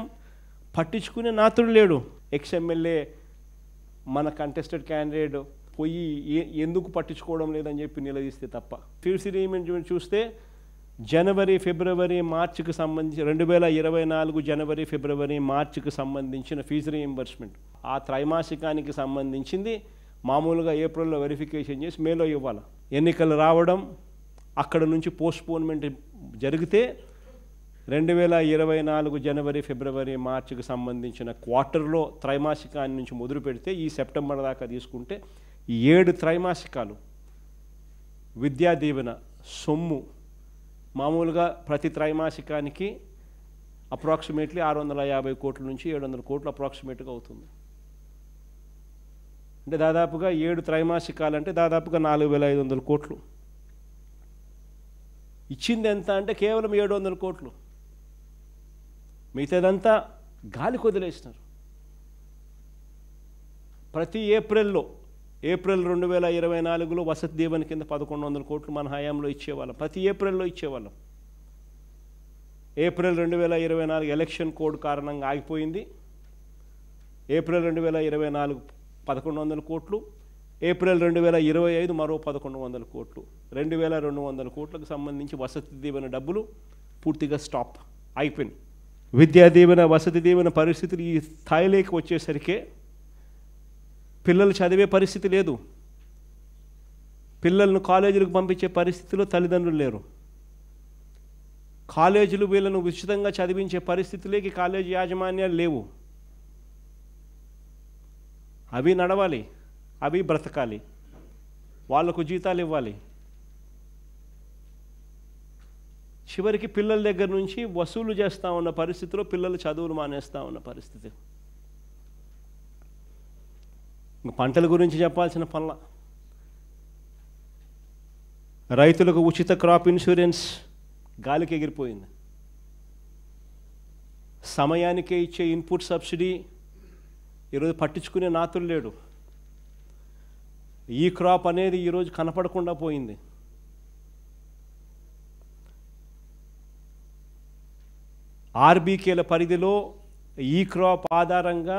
S1: పట్టించుకునే నాతుడు లేడు. ఎక్స్ఎమ్మెల్యే మన కంటెస్టెడ్ క్యాండిడేట్ పోయి ఎందుకు పట్టించుకోవడం లేదని చెప్పి నిలదీస్తే తప్ప. ఫీజు రీయింబర్స్మెంట్ చూస్తే జనవరి ఫిబ్రవరి మార్చికి సంబంధించి 2024 జనవరి ఫిబ్రవరి మార్చికి సంబంధించిన ఫీజు రీయింబర్స్మెంట్ ఆ త్రైమాసికానికి సంబంధించింది మామూలుగా ఏప్రిల్లో వెరిఫికేషన్ చేసి మేలో ఇవ్వాలి. ఎన్నికలు రావడం అక్కడ నుంచి పోస్ట్పోన్మెంట్ జరిగితే 2024 జనవరి ఫిబ్రవరి మార్చికి సంబంధించిన క్వార్టర్లో త్రైమాసికాన్ని నుంచి మొదలు పెడితే ఈ సెప్టెంబర్ దాకా తీసుకుంటే 7 త్రైమాసికాలు విద్యా దీవెన సొమ్ము మామూలుగా ప్రతి త్రైమాసికానికి అప్రాక్సిమేట్లీ 650 కోట్ల నుంచి 700 కోట్లు అప్రాక్సిమేట్గా అవుతుంది. అంటే దాదాపుగా 7 త్రైమాసికాలంటే దాదాపుగా 4,500 కోట్లు. ఇచ్చింది ఎంత అంటే కేవలం 700 కోట్లు. మిగతాదంతా గాలి కొదిలేసినారు. ప్రతి ఏప్రిల్ 2024లో వసతి దీవెన కింద 1,100 కోట్లు మన హయాంలో ఇచ్చేవాళ్ళం. ప్రతి ఏప్రిల్లో ఇచ్చేవాళ్ళం. ఏప్రిల్ 2024 ఎలక్షన్ కోడ్ కారణంగా ఆగిపోయింది. ఏప్రిల్ 2024 1,100 కోట్లు, ఏప్రిల్ 2025 మరో 1,100 కోట్లు, 2,200 కోట్లకు సంబంధించి వసతి దీవెన డబ్బులు పూర్తిగా స్టాప్ అయిపోయింది. విద్యా దీవెన వసతి దీవెన పరిస్థితులు ఈ స్థాయిలోకి వచ్చేసరికి పిల్లలు చదివే పరిస్థితి లేదు. పిల్లలను కాలేజీలకు పంపించే పరిస్థితిలో తల్లిదండ్రులు లేరు. కాలేజీలు వీళ్ళను ఉచితంగా చదివించే పరిస్థితిలోకి కాలేజీ యాజమాన్యాలు లేవు. అవి నడవాలి, అవి బ్రతకాలి, వాళ్లకు జీతాలు ఇవ్వాలి. చివరికి పిల్లల దగ్గర నుంచి వసూలు చేస్తూ ఉన్న పరిస్థితిలో పిల్లలు చదువులు మానేస్తూ ఉన్న పరిస్థితి. పంటల గురించి చెప్పాల్సిన పనుల. రైతులకు ఉచిత క్రాప్ ఇన్సూరెన్స్ గాలికి ఎగిరిపోయింది. సమయానికే ఇచ్చే ఇన్పుట్ సబ్సిడీ ఈరోజు పట్టించుకునే నాతులు లేడు. ఈ క్రాప్ అనేది ఈరోజు కనపడకుండా పోయింది. ఆర్బీకేల పరిధిలో ఈ క్రాప్ ఆధారంగా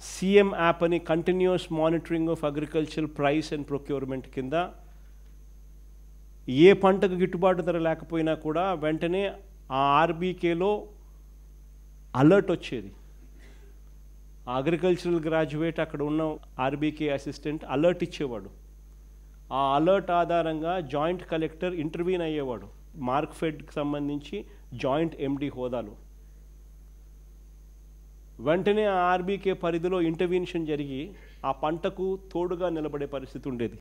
S1: సీఎం యాప్ అని continuous monitoring of agricultural price and procurement కింద ఏ పంటకు గిట్టుబాటు ధర లేకపోయినా కూడా వెంటనే ఆ ఆర్బీకేలో అలర్ట్ వచ్చేది. అగ్రికల్చరల్ గ్రాడ్యుయేట్ అక్కడ ఉన్న ఆర్బీకే అసిస్టెంట్ అలర్ట్ ఇచ్చేవాడు. ఆ అలర్ట్ ఆధారంగా జాయింట్ కలెక్టర్ ఇంటర్వ్యూన్ అయ్యేవాడు మార్క్ఫెడ్కి సంబంధించి జాయింట్ ఎండి హోదాలో. వెంటనే ఆ ఆర్బీకే పరిధిలో ఇంటర్వెన్షన్ జరిగి ఆ పంటకు తోడుగా నిలబడే పరిస్థితి ఉండేది.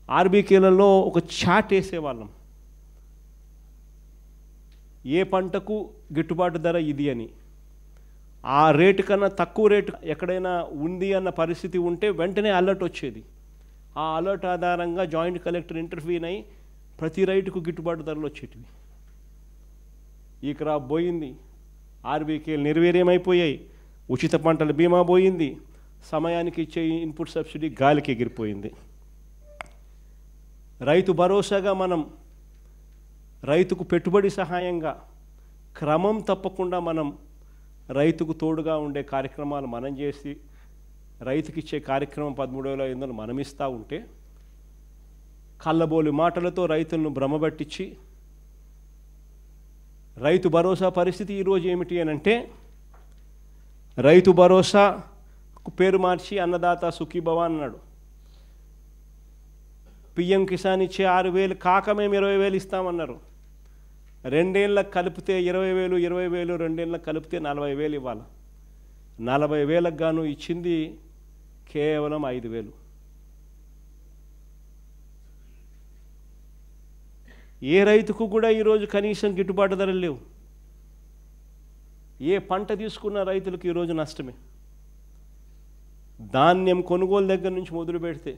S1: ఆర్బీకేలలో ఒక చాట్ వేసేవాళ్ళం, ఏ పంటకు గిట్టుబాటు ధర ఇది అని. ఆ రేటు కన్నా తక్కువ రేటు ఎక్కడైనా ఉంది అన్న పరిస్థితి ఉంటే వెంటనే అలర్ట్ వచ్చేది. ఆ అలర్ట్ ఆధారంగా జాయింట్ కలెక్టర్ ఇంటర్వ్యూన్ అయి ప్రతి రైతుకు గిట్టుబాటు ధరలు వచ్చేటివి. ఈ క్రాప్ పోయింది, ఆర్బీకేలు నిర్వీర్యమైపోయాయి, ఉచిత పంటల బీమా పోయింది, సమయానికి ఇచ్చే ఇన్పుట్ సబ్సిడీ గాలికి ఎగిరిపోయింది. రైతు భరోసాగా మనం రైతుకు పెట్టుబడి సహాయంగా క్రమం తప్పకుండా మనం రైతుకు తోడుగా ఉండే కార్యక్రమాలు మనం చేసి రైతుకి ఇచ్చే కార్యక్రమం 13,500 మనం ఇస్తూ ఉంటే కళ్ళబోలి మాటలతో రైతులను భ్రమపట్టించి రైతు భరోసా పరిస్థితి ఈరోజు ఏమిటి అని అంటే, రైతు భరోసాకు పేరు మార్చి అన్నదాత సుఖీభవ అన్నాడు. పిఎం కిసాన్ ఇచ్చే 6,000 కాక మేము 20,000 ఇస్తామన్నారు. 2 ఏళ్ళకు కలిపితే 20,000, 20,000 2 ఏళ్ళకు కలిపితే 40,000 ఇవ్వాలి. 40,000కు గాను ఇచ్చింది కేవలం 5,000. ఏ రైతుకు కూడా ఈరోజు కనీసం గిట్టుబాటు ధరలు లేవు. ఏ పంట తీసుకున్న రైతులకు ఈరోజు నష్టమే. ధాన్యం కొనుగోలు దగ్గర నుంచి మొదలు పెడితే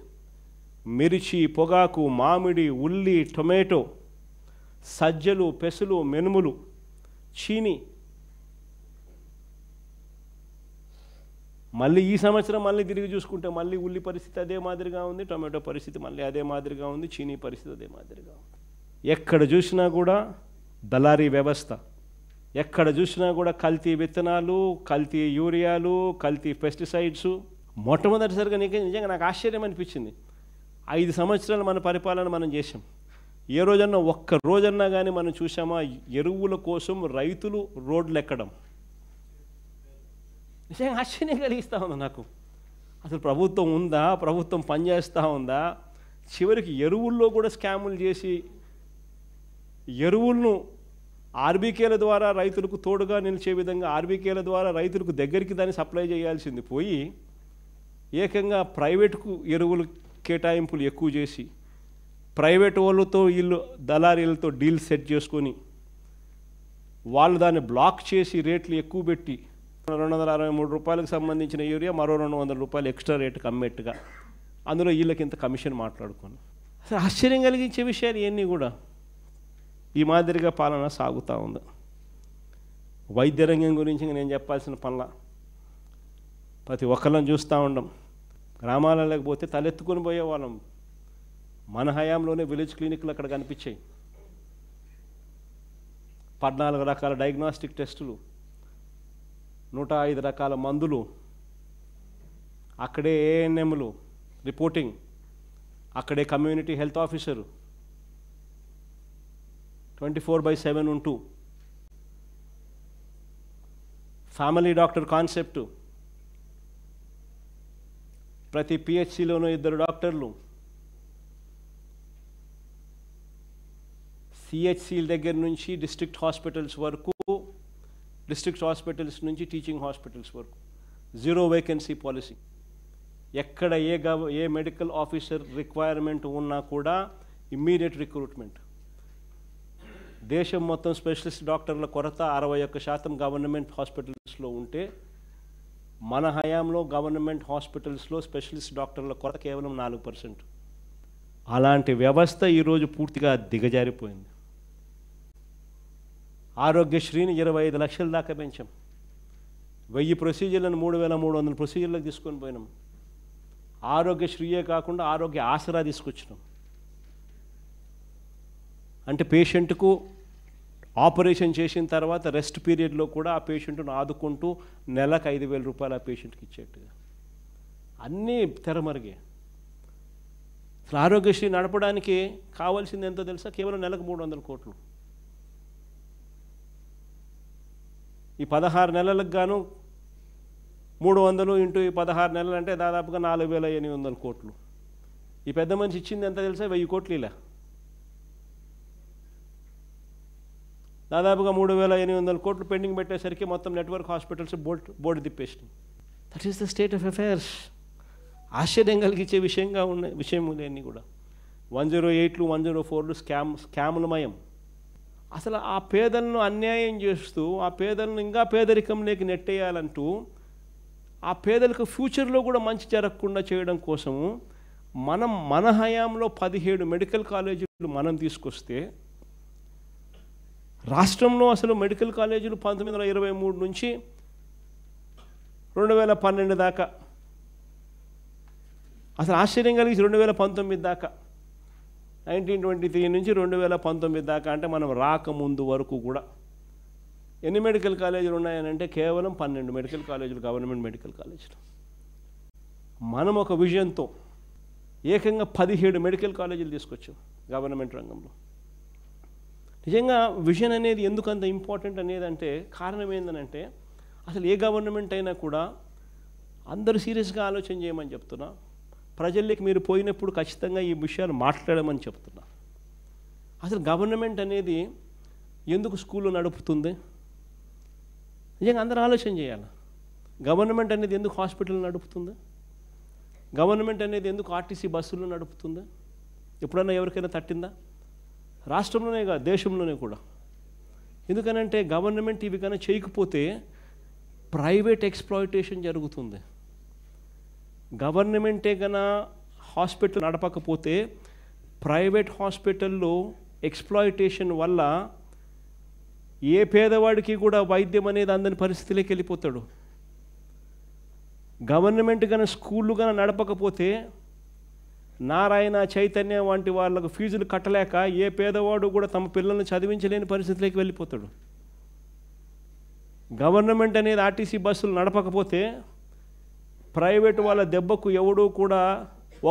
S1: మిర్చి, పొగాకు, మామిడి, ఉల్లి, టొమాటో, సజ్జలు, పెసలు, మెనుములు, చీని, మళ్ళీ ఈ సంవత్సరం మళ్ళీ తిరిగి చూసుకుంటే మళ్ళీ ఉల్లి పరిస్థితి అదే మాదిరిగా ఉంది, టొమాటో పరిస్థితి మళ్ళీ అదే మాదిరిగా ఉంది, చీనీ పరిస్థితి అదే మాదిరిగా ఉంది. ఎక్కడ చూసినా కూడా దళారీ వ్యవస్థ, ఎక్కడ చూసినా కూడా కల్తీ విత్తనాలు, కల్తీ యూరియాలు, కల్తీ పెస్టిసైడ్స్. మొట్టమొదటిసారిగా నిజంగా నాకు ఆశ్చర్యం అనిపించింది. 5 సంవత్సరాలు మన పరిపాలన మనం చేసాం. ఏ రోజన్నా ఒక్క రోజన్నా కానీ మనం చూసామా ఎరువుల కోసం రైతులు రోడ్లు ఎక్కడం? నిజంగా ఆశ్చర్యం కలిగిస్తూ ఉంది నాకు. అసలు ప్రభుత్వం ఉందా, ప్రభుత్వం పనిచేస్తూ ఉందా? చివరికి ఎరువుల్లో కూడా స్కాములు చేసి ఎరువులను ఆర్బీకేల ద్వారా రైతులకు తోడుగా నిలిచే విధంగా ఆర్బీకేల ద్వారా రైతులకు దగ్గరికి దాన్ని సప్లై చేయాల్సింది పోయి ఏకంగా ప్రైవేటుకు ఎరువులు కేటాయింపులు ఎక్కువ చేసి ప్రైవేట్ వాళ్ళతో వీళ్ళు దళారీలతో డీల్ సెట్ చేసుకొని వాళ్ళు దాన్ని బ్లాక్ చేసి రేట్లు ఎక్కువ పెట్టి 263 రూపాయలకు సంబంధించిన యూరియా మరో 200 రూపాయలు ఎక్స్ట్రా రేటుకి అమ్మేట్టుగా అందులో వీళ్ళకి ఇంత కమిషన్ మాట్లాడుకొని అసలు ఆశ్చర్యం కలిగించే విషయాలు ఇవన్నీ కూడా ఈ మాదిరిగా పాలన సాగుతూ ఉంది. వైద్య రంగం గురించి నేను చెప్పాల్సిన పనుల ప్రతి ఒక్కళ్ళని చూస్తూ ఉండం. గ్రామాలకు పోతే తలెత్తుకొని పోయేవాళ్ళం. మన హయాంలోనే విలేజ్ క్లినిక్లు అక్కడ కనిపించాయి. 14 రకాల డయాగ్నోస్టిక్ టెస్టులు, 105 రకాల మందులు, అక్కడే ఏఎన్ఎంలు రిపోర్టింగ్, అక్కడే కమ్యూనిటీ హెల్త్ ఆఫీసరు 24/7 ఉంటూ ఫ్యామిలీ డాక్టర్ కాన్సెప్టు, ప్రతి పిహెచ్సిలోనూ 2 డాక్టర్లు, సిహెచ్సిల దగ్గర నుంచి డిస్ట్రిక్ట్ హాస్పిటల్స్ వరకు, డిస్ట్రిక్ట్ హాస్పిటల్స్ నుంచి టీచింగ్ హాస్పిటల్స్ వరకు 0 వేకెన్సీ పాలసీ. ఎక్కడ ఏ మెడికల్ ఆఫీసర్ రిక్వైర్మెంట్ ఉన్నా కూడా ఇమ్మీడియట్ రిక్రూట్మెంట్. దేశం మొత్తం స్పెషలిస్ట్ డాక్టర్ల కొరత 61% గవర్నమెంట్ హాస్పిటల్స్లో ఉంటే మన హయాంలో గవర్నమెంట్ హాస్పిటల్స్లో స్పెషలిస్ట్ డాక్టర్ల కొరత కేవలం 4%. అలాంటి వ్యవస్థ ఈరోజు పూర్తిగా దిగజారిపోయింది. ఆరోగ్యశ్రీని 25 లక్షల దాకా పెంచాం. 1000 ప్రొసీజర్లను 3,300 ప్రొసీజర్లకు తీసుకొని పోయినాం. ఆరోగ్యశ్రీయే కాకుండా ఆరోగ్య ఆసరా తీసుకొచ్చినాం. అంటే పేషెంట్కు ఆపరేషన్ చేసిన తర్వాత రెస్ట్ పీరియడ్లో కూడా ఆ పేషెంట్ను ఆదుకుంటూ నెలకు 5,000 రూపాయలు ఆ పేషెంట్కి ఇచ్చేట్టుగా అన్నీ తెరమరిగే. అసలు ఆరోగ్యశ్రీ నడపడానికి కావాల్సింది ఎంతో తెలుసా? కేవలం నెలకు 300 కోట్లు. ఈ 16 నెలలకు గాను 300 ఇంటూ ఈ 16 నెలలు అంటే దాదాపుగా 4,800 కోట్లు. ఈ పెద్ద మనిషి ఇచ్చింది ఎంత తెలుసా? 1000 కోట్లు. ఇలా దాదాపుగా 3,800 కోట్లు పెండింగ్ పెట్టేసరికి మొత్తం నెట్వర్క్ హాస్పిటల్స్ బోర్డు తిప్పేసినాయి. That is the state of affairs. ఆశ్చర్యం కలిగించే విషయములన్నీ కూడా 108లు 104లు స్కాములమయం. అసలు ఆ పేదలను అన్యాయం చేస్తూ ఆ పేదలను ఇంకా పేదరికంలోకి నెట్టేయాలంటూ ఆ పేదలకు ఫ్యూచర్లో కూడా మంచి జరగకుండా చేయడం కోసము మన హయాంలో 17 మెడికల్ కాలేజీలు మనం తీసుకొస్తే రాష్ట్రంలో అసలు మెడికల్ కాలేజీలు 1923 నుంచి 2012 దాకా, అసలు ఆశ్చర్యం కలిగి 2019 దాకా, 1923 నుంచి 2019 దాకా అంటే మనం రాకముందు వరకు కూడా ఎన్ని మెడికల్ కాలేజీలు ఉన్నాయనంటే కేవలం 12 మెడికల్ కాలేజీలు, గవర్నమెంట్ మెడికల్ కాలేజీలు. మనం ఒక విజన్తో ఏకంగా 17 మెడికల్ కాలేజీలు తీసుకొచ్చాం గవర్నమెంట్ రంగంలో. నిజంగా విజన్ అనేది ఎందుకు అంత ఇంపార్టెంట్ అనేది అంటే కారణం ఏంటంటే అసలు ఏ గవర్నమెంట్ అయినా కూడా అందరూ సీరియస్గా ఆలోచన చేయమని చెప్తున్నా. ప్రజల్లోకి మీరు పోయినప్పుడు ఖచ్చితంగా ఈ విషయాలు మాట్లాడమని చెప్తున్నా. అసలు గవర్నమెంట్ అనేది ఎందుకు స్కూళ్ళు నడుపుతుంది? నిజంగా అందరూ ఆలోచన చేయాలి. గవర్నమెంట్ అనేది ఎందుకు హాస్పిటల్ నడుపుతుంది? గవర్నమెంట్ అనేది ఎందుకు ఆర్టీసీ బస్సులు నడుపుతుంది? ఎప్పుడన్నా ఎవరికైనా తట్టిందా? రాష్ట్రంలోనే కాదు, దేశంలోనే కూడా. ఎందుకనంటే గవర్నమెంట్ ఇవి కన్నా చేయకపోతే ప్రైవేట్ ఎక్స్ప్లాయిటేషన్ జరుగుతుంది. గవర్నమెంటే కన్నా హాస్పిటల్ నడపకపోతే ప్రైవేట్ హాస్పిటల్లో ఎక్స్ప్లాయిటేషన్ వల్ల ఏ పేదవాడికి కూడా వైద్యం అనేది అందని పరిస్థితిలోకి వెళ్ళిపోతాడు. గవర్నమెంట్ కన్నా స్కూళ్ళు కన్నా నడపకపోతే నారాయణ, చైతన్య వంటి వాళ్ళకు ఫీజులు కట్టలేక ఏ పేదవాడు కూడా తమ పిల్లల్ని చదివించలేని పరిస్థితిలోకి వెళ్ళిపోతాడు. గవర్నమెంట్ అనేది ఆర్టీసీ బస్సులు నడపకపోతే ప్రైవేటు వాళ్ళ దెబ్బకు ఎవడూ కూడా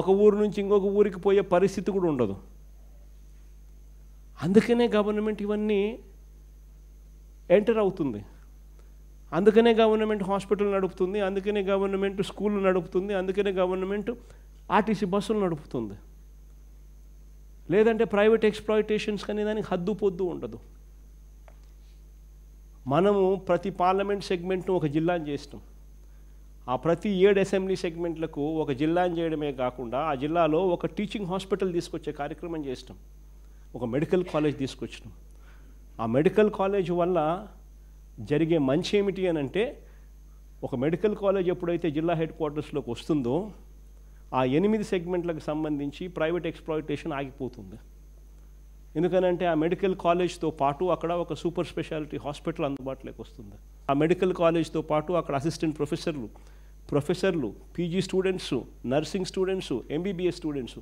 S1: ఒక ఊరు నుంచి ఇంకొక ఊరికి పోయే పరిస్థితి కూడా ఉండదు. అందుకనే గవర్నమెంట్ ఇవన్నీ ఎంటర్ అవుతుంది. అందుకనే గవర్నమెంట్ హాస్పిటల్ నడుపుతుంది, అందుకనే గవర్నమెంట్ స్కూళ్ళు నడుపుతుంది, అందుకనే గవర్నమెంట్ ఆర్టీసీ బస్సులు నడుపుతుంది. లేదంటే ప్రైవేట్ ఎక్స్ప్లాయిటేషన్స్ కానీ దానికి హద్దు పొద్దు ఉండదు. మనము ప్రతి పార్లమెంట్ సెగ్మెంట్ను ఒక జిల్లాని చేస్తాం. ఆ ప్రతి 7 అసెంబ్లీ సెగ్మెంట్లకు ఒక జిల్లాని చేయడమే కాకుండా ఆ జిల్లాలో ఒక టీచింగ్ హాస్పిటల్ తీసుకొచ్చే కార్యక్రమం చేస్తాం. ఒక మెడికల్ కాలేజ్ తీసుకొచ్చినాం. ఆ మెడికల్ కాలేజ్ వల్ల జరిగే మంచి ఏమిటి అని అంటే ఒక మెడికల్ కాలేజ్ ఎప్పుడైతే జిల్లా హెడ్ క్వార్టర్స్లోకి వస్తుందో ఆ 8 సెగ్మెంట్లకు సంబంధించి ప్రైవేట్ ఎక్స్ప్లాయిటేషన్ ఆగిపోతుంది. ఎందుకనంటే ఆ మెడికల్ కాలేజ్తో పాటు అక్కడ ఒక సూపర్ స్పెషాలిటీ హాస్పిటల్ అందుబాటులోకి వస్తుంది. ఆ మెడికల్ కాలేజ్తో పాటు అక్కడ అసిస్టెంట్ ప్రొఫెసర్లు, PG students, nursing students, MBBS students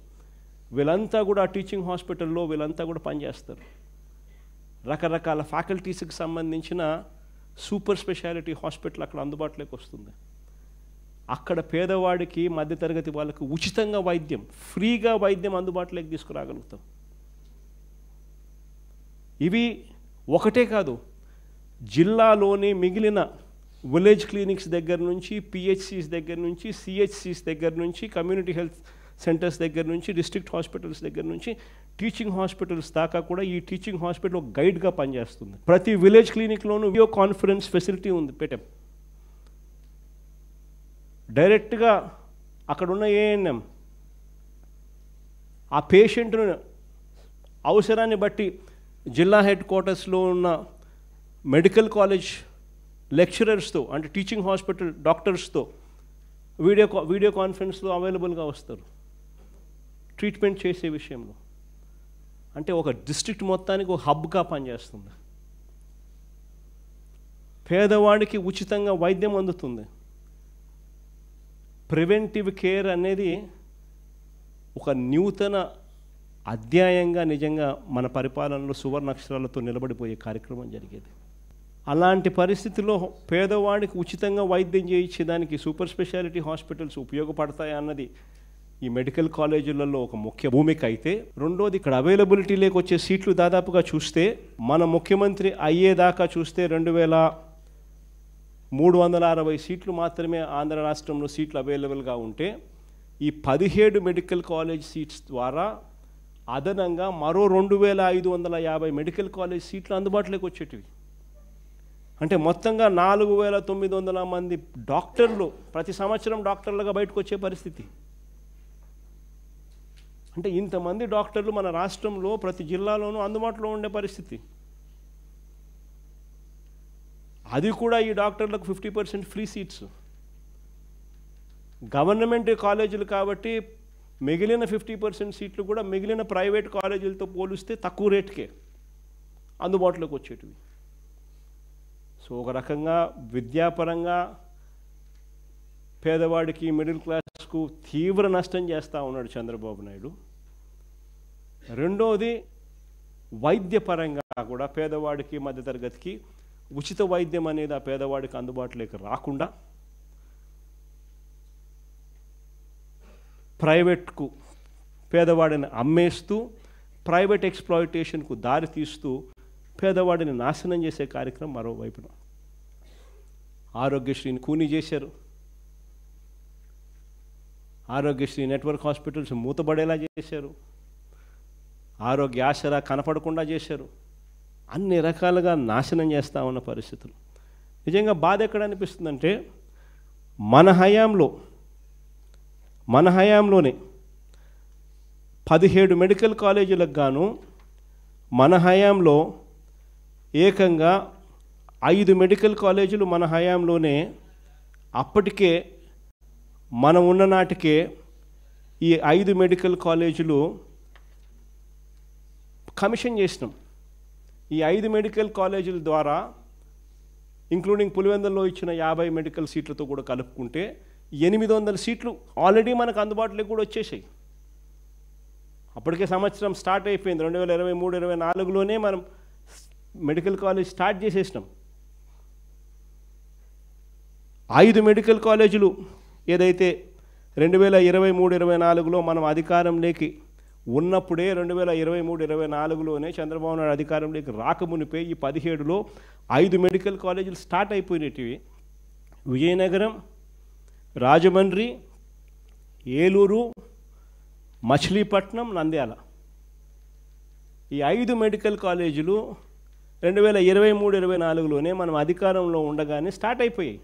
S1: వీళ్ళంతా కూడా టీచింగ్ హాస్పిటల్లో వీళ్ళంతా కూడా పనిచేస్తారు. రకరకాల ఫ్యాకల్టీస్కి సంబంధించిన సూపర్ స్పెషాలిటీ హాస్పిటల్ అక్కడ అందుబాటులోకి వస్తుంది. అక్కడ పేదవాడికి, మధ్యతరగతి వాళ్ళకి ఉచితంగా వైద్యం, ఫ్రీగా వైద్యం అందుబాటులోకి తీసుకురాగలుగుతాం. ఇవి ఒకటే కాదు, జిల్లాలోని మిగిలిన విలేజ్ క్లినిక్స్ దగ్గర నుంచి, పిహెచ్సిస్ దగ్గర నుంచి, సిహెచ్సిస్ దగ్గర నుంచి, కమ్యూనిటీ హెల్త్ సెంటర్స్ దగ్గర నుంచి, డిస్ట్రిక్ట్ హాస్పిటల్స్ దగ్గర నుంచి టీచింగ్ హాస్పిటల్స్ దాకా కూడా ఈ టీచింగ్ హాస్పిటల్ ఒక గైడ్గా పనిచేస్తుంది. ప్రతి విలేజ్ క్లినిక్లోనూ వీడియో కాన్ఫరెన్స్ ఫెసిలిటీ పెట్టాం. డైరెక్ట్గా అక్కడున్న ఏఎన్ఎం ఆ పేషెంట్ను అవసరాన్ని బట్టి జిల్లా హెడ్ క్వార్టర్స్లో ఉన్న మెడికల్ కాలేజ్ లెక్చరర్స్తో, అంటే టీచింగ్ హాస్పిటల్ డాక్టర్స్తో వీడియో కాన్ఫరెన్స్లో అవైలబుల్గా వస్తారు ట్రీట్మెంట్ చేసే విషయంలో. అంటే ఒక డిస్ట్రిక్ట్ మొత్తానికి ఒక హబ్గా పనిచేస్తుంది. పేదవాడికి ఉచితంగా వైద్యం అందుతుంది. ప్రివెంటివ్ కేర్ అనేది ఒక నూతన అధ్యాయంగా నిజంగా మన పరిపాలనలో సువర్ణ అక్షరాలతో నిలబడిపోయే కార్యక్రమం జరిగేది. అలాంటి పరిస్థితుల్లో పేదవాడికి ఉచితంగా వైద్యం చేయించేదానికి సూపర్ స్పెషాలిటీ హాస్పిటల్స్ ఉపయోగపడతాయి అన్నది ఈ మెడికల్ కాలేజీలలో ఒక ముఖ్య భూమిక అయితే, రెండోది ఇక్కడ అవైలబిలిటీ లేకొచ్చే సీట్లు దాదాపుగా చూస్తే మన ముఖ్యమంత్రి అయ్యేదాకా చూస్తే 2360 సీట్లు మాత్రమే ఆంధ్ర రాష్ట్రంలో సీట్లు అవైలబుల్గా ఉంటే, ఈ 17 మెడికల్ కాలేజ్ సీట్స్ ద్వారా అదనంగా మరో 2550 మెడికల్ కాలేజ్ సీట్లు అందుబాటులోకి వచ్చేటివి. అంటే మొత్తంగా 4900 మంది డాక్టర్లు ప్రతి సంవత్సరం డాక్టర్లుగా బయటకు వచ్చే పరిస్థితి. అంటే ఇంతమంది డాక్టర్లు మన రాష్ట్రంలో ప్రతి జిల్లాలోనూ అందుబాటులో ఉండే పరిస్థితి. అది కూడా ఈ డాక్టర్లకు 50% ఫ్రీ సీట్స్. గవర్నమెంట్ కాలేజీలు కాబట్టి మిగిలిన 50% సీట్లు కూడా మిగిలిన ప్రైవేట్ కాలేజీలతో పోలిస్తే తక్కువ రేటుకే అందుబాటులోకి వచ్చేటివి. సో ఒక రకంగా విద్యాపరంగా పేదవాడికి మిడిల్ క్లాస్కు తీవ్ర నష్టం చేస్తూ ఉన్నాడు చంద్రబాబు నాయుడు. రెండోది వైద్యపరంగా కూడా పేదవాడికి మధ్యతరగతికి ఉచిత వైద్యం అనేది ఆ పేదవాడికి అందుబాటులోకి రాకుండా ప్రైవేట్కు పేదవాడిని అమ్మేస్తూ ప్రైవేట్ ఎక్స్ప్లాయిటేషన్కు దారి తీస్తూ పేదవాడిని నాశనం చేసే కార్యక్రమం మరోవైపున. ఆరోగ్యశ్రీని కూనీ చేశారు, ఆరోగ్యశ్రీ నెట్వర్క్ హాస్పిటల్స్ మూతబడేలా చేశారు, ఆరోగ్య ఆసరా కనపడకుండా చేశారు, అన్ని రకాలుగా నాశనం చేస్తూ ఉన్న పరిస్థితులు. నిజంగా బాధ ఎక్కడ అనిపిస్తుందంటే మన హయాంలోనే 17 మెడికల్ కాలేజీలకు గాను మన హయాంలో ఏకంగా 5 మెడికల్ కాలేజీలు మన హయాంలోనే అప్పటికే మనం ఉన్న నాటికే ఈ 5 మెడికల్ కాలేజీలు కమిషన్ చేసినాం. ఈ 5 మెడికల్ కాలేజీల ద్వారా ఇంక్లూడింగ్ పులివెందులలో ఇచ్చిన 50 మెడికల్ సీట్లతో కూడా కలుపుకుంటే 800 సీట్లు ఆల్రెడీ మనకు అందుబాటులోకి కూడా వచ్చేసాయి. అప్పటికే సంవత్సరం స్టార్ట్ అయిపోయింది. 2023-24లోనే మనం మెడికల్ కాలేజ్ స్టార్ట్ చేసేసినాం. 5 మెడికల్ కాలేజీలు ఏదైతే 2023-24లో మనం అధికారంలోకి ఉన్నప్పుడే 2023-24లోనే చంద్రబాబు నాయుడు అధికారంలోకి రాకమునిపే ఈ 17లో 5 మెడికల్ కాలేజీలు స్టార్ట్ అయిపోయినటివి. విజయనగరం, రాజమండ్రి, ఏలూరు, మచిలీపట్నం, నంద్యాల ఈ 5 మెడికల్ కాలేజీలు 2023-24లోనే మనం అధికారంలో ఉండగానే స్టార్ట్ అయిపోయాయి.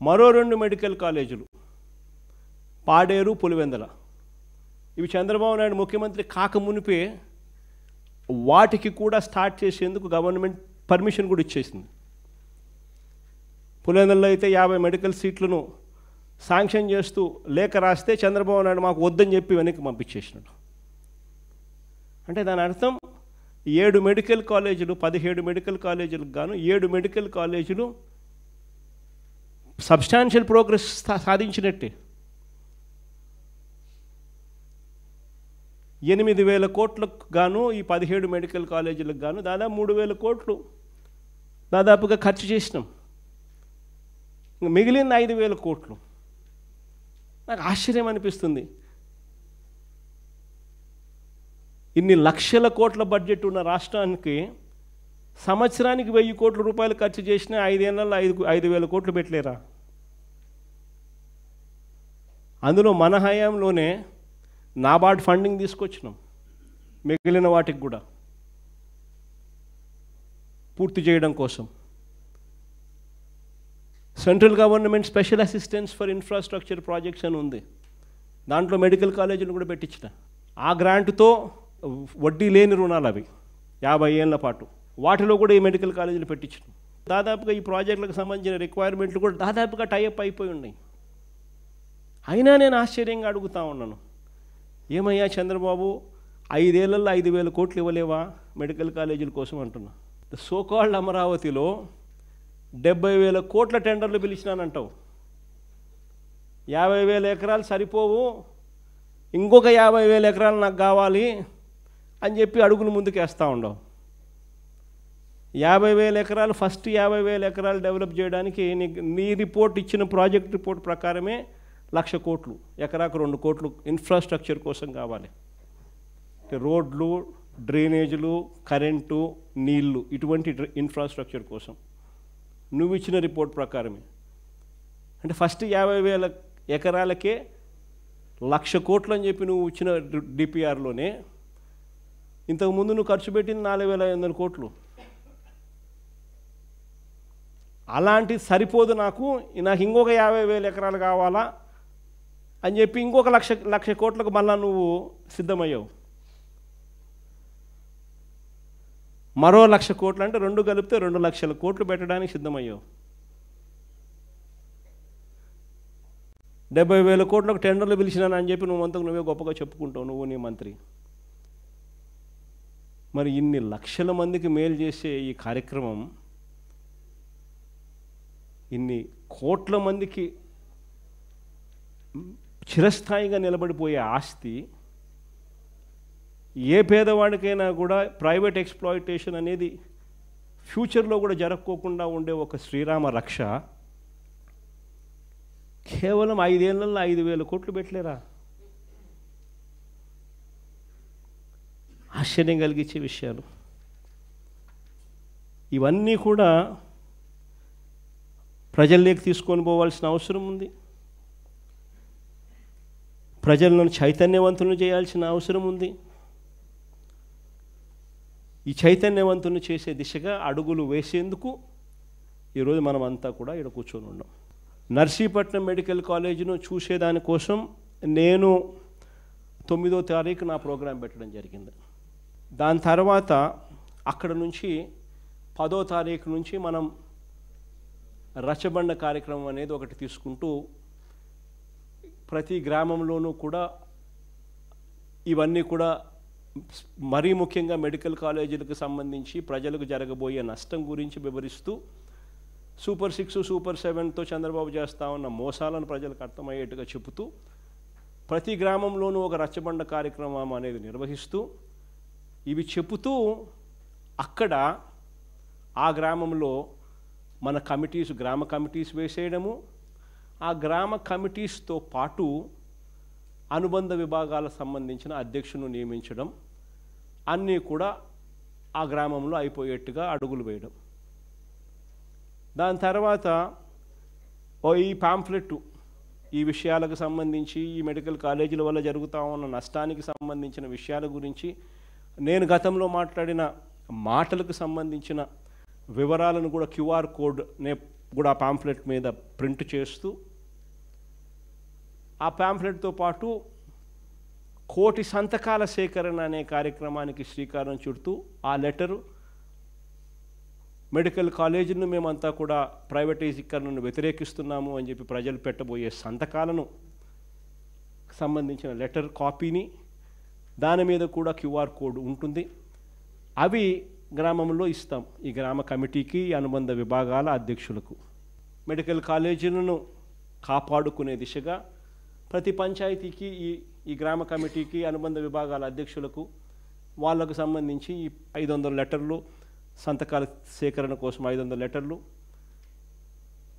S1: మరో 2 మెడికల్ కాలేజీలు పాడేరు, పులివెందుల ఇవి చంద్రబాబు నాయుడు ముఖ్యమంత్రి కాకమునిపే వాటికి కూడా స్టార్ట్ చేసేందుకు గవర్నమెంట్ పర్మిషన్ కూడా ఇచ్చేసింది. పులివెందులలో అయితే 50 మెడికల్ సీట్లను శాంక్షన్ చేస్తూ లేఖ రాస్తే చంద్రబాబు నాయుడు మాకు వద్దని చెప్పి వెనక్కి పంపించేసినాడు. అంటే దాని అర్థం 7 మెడికల్ కాలేజీలు 17 మెడికల్ కాలేజీలకు గాను 7 మెడికల్ కాలేజీలు సబ్స్టాన్షియల్ ప్రోగ్రెస్ సాధించినట్టే. 8,000 కోట్లకు గాను ఈ 17 మెడికల్ కాలేజీలకు గాను దాదాపు 3,000 కోట్లు దాదాపుగా ఖర్చు చేసినాం. మిగిలిన 5,000 కోట్లు. నాకు ఆశ్చర్యం అనిపిస్తుంది. ఇన్ని లక్షల కోట్ల బడ్జెట్ ఉన్న రాష్ట్రానికి సంవత్సరానికి 1,000 కోట్ల రూపాయలు ఖర్చు చేసిన 5 ఏళ్లలో 5,000 కోట్లు పెట్టలేరా? అందులో మన హయాంలోనే నాబార్డ్ ఫండింగ్ తీసుకొచ్చినాం మిగిలిన వాటికి కూడా పూర్తి చేయడం కోసం. Central government special assistance for infrastructure projects అని ఉంది. దాంట్లో మెడికల్ కాలేజీలు కూడా పెట్టించిన ఆ గ్రాంట్తో వడ్డీ లేని రుణాలు అవి 50 ఏళ్ల పాటు వాటిలో కూడా ఈ మెడికల్ కాలేజీలు పెట్టించినాం. దాదాపుగా ఈ ప్రాజెక్టులకు సంబంధించిన రిక్వైర్మెంట్లు కూడా దాదాపుగా టైఅప్ అయిపోయి ఉన్నాయి. అయినా నేను ఆశ్చర్యంగా అడుగుతా ఉన్నాను, ఏమయ్యా చంద్రబాబు 5 ఏళ్లలో 5,000 కోట్లు ఇవ్వలేవా మెడికల్ కాలేజీల కోసం అంటున్నా. సోకాల్డ్ అమరావతిలో 70,000 కోట్ల టెండర్లు పిలిచినానంటావు. 50,000 ఎకరాలు సరిపోవు, ఇంకొక 50,000 ఎకరాలు నాకు కావాలి అని చెప్పి అడుగులు ముందుకు వేస్తూ ఉండవు. 50,000 ఎకరాలు ఫస్ట్ 50,000 ఎకరాలు డెవలప్ చేయడానికి నీ రిపోర్ట్ ఇచ్చిన ప్రాజెక్ట్ రిపోర్ట్ ప్రకారమే 1,00,000 కోట్లు, ఎకరాకు 2 కోట్లు ఇన్ఫ్రాస్ట్రక్చర్ కోసం కావాలి. రోడ్లు, డ్రైనేజీలు, కరెంటు, నీళ్లు, ఇటువంటి ఇన్ఫ్రాస్ట్రక్చర్ కోసం నువ్వు ఇచ్చిన రిపోర్ట్ ప్రకారమే. అంటే ఫస్ట్ 50,000 ఎకరాలకే 1,00,000 కోట్లు అని చెప్పి నువ్వు ఇచ్చిన డిపిఆర్లోనే ఇంతకుముందు నువ్వు ఖర్చు పెట్టింది 4,500 కోట్లు. అలాంటిది సరిపోదు, నాకు ఇంకొక 50,000 ఎకరాలు కావాలా అని చెప్పి ఇంకొక 1,00,000 కోట్లకు మళ్ళా నువ్వు సిద్ధమయ్యావు. మరో 1,00,000 కోట్లు అంటే 2 కలిపితే 2,00,000 కోట్లు పెట్టడానికి సిద్ధమయ్యావు. 70,000 కోట్లకు టెండర్లు పిలిచినాను అని చెప్పి నువ్వు అంతకు నువ్వే గొప్పగా చెప్పుకుంటావు, నువ్వు నీ మంత్రి. మరి ఇన్ని లక్షల మందికి మేలు చేసే ఈ కార్యక్రమం, ఇన్ని కోట్ల మందికి చిరస్థాయిగా నిలబడిపోయే ఆస్తి, ఏ పేదవాడికైనా కూడా ప్రైవేట్ ఎక్స్ప్లాయిటేషన్ అనేది ఫ్యూచర్లో కూడా జరగకోకుండా ఉండే ఒక శ్రీరామ రక్ష కేవలం 5 ఏళ్లలో 5,000 కోట్లు పెట్టలేరా? ఆశ్చర్యం కలిగించే విషయాలు ఇవన్నీ కూడా ప్రజల్లోకి తీసుకొని పోవాల్సిన అవసరం ఉంది. ప్రజలను చైతన్యవంతులను చేయాల్సిన అవసరం ఉంది. ఈ చైతన్యవంతులను చేసే దిశగా అడుగులు వేసేందుకు ఈరోజు మనం అంతా కూడా ఇక్కడ కూర్చొని ఉన్నాం. నర్సీపట్నం మెడికల్ కాలేజీను చూసేదానికోసం నేను 9వ తారీఖు నా ప్రోగ్రాం పెట్టడం జరిగింది. దాని తర్వాత అక్కడ నుంచి 10వ తారీఖు నుంచి మనం రచ్చబండ కార్యక్రమం అనేది ఒకటి తీసుకుంటూ ప్రతి గ్రామంలోనూ కూడా ఇవన్నీ కూడా మరీ ముఖ్యంగా మెడికల్ కాలేజీలకు సంబంధించి ప్రజలకు జరగబోయే నష్టం గురించి వివరిస్తూ సూపర్ 6, సూపర్ 7తో చంద్రబాబు చేస్తూ ఉన్న మోసాలను ప్రజలకు అర్థమయ్యేట్టుగా చెబుతూ ప్రతి గ్రామంలోనూ ఒక రచ్చబండ కార్యక్రమం అనేది నిర్వహిస్తూ ఇవి చెబుతూ అక్కడ ఆ గ్రామంలో మన కమిటీస్, గ్రామ కమిటీస్ వేసేయడము, ఆ గ్రామ కమిటీస్తో పాటు అనుబంధ విభాగాలకు సంబంధించిన అధ్యక్షులను నియమించడం, అన్నీ కూడా ఆ గ్రామంలో అయిపోయేట్టుగా అడుగులు వేయడం. దాని తర్వాత ఈ పాంఫ్లెట్ ఈ విషయాలకు సంబంధించి, ఈ మెడికల్ కాలేజీల వల్ల జరుగుతూ ఉన్న నష్టానికి సంబంధించిన విషయాల గురించి నేను గతంలో మాట్లాడిన మాటలకు సంబంధించిన వివరాలను కూడా QR కోడ్నే కూడా ఆ పాంఫ్లెట్ మీద ప్రింట్ చేస్తూ, ఆ పాంఫ్లెట్తో పాటు 1,000,000 సంతకాల సేకరణ అనే కార్యక్రమానికి శ్రీకారం చుడుతూ ఆ లెటరు మెడికల్ కాలేజీలను మేమంతా కూడా ప్రైవేటైజీకరణను వ్యతిరేకిస్తున్నాము అని చెప్పి ప్రజలు పెట్టబోయే సంతకాలను సంబంధించిన లెటర్ కాపీని, దాని మీద కూడా QR కోడ్ ఉంటుంది. అవి గ్రామంలో ఇస్తాం ఈ గ్రామ కమిటీకి, అనుబంధ విభాగాల అధ్యక్షులకు. మెడికల్ కాలేజీలను కాపాడుకునే దిశగా ప్రతి పంచాయతీకి ఈ గ్రామ కమిటీకి, అనుబంధ విభాగాల అధ్యక్షులకు వాళ్ళకు సంబంధించి ఈ 500 లెటర్లు, సంతకాల సేకరణ కోసం 500 లెటర్లు,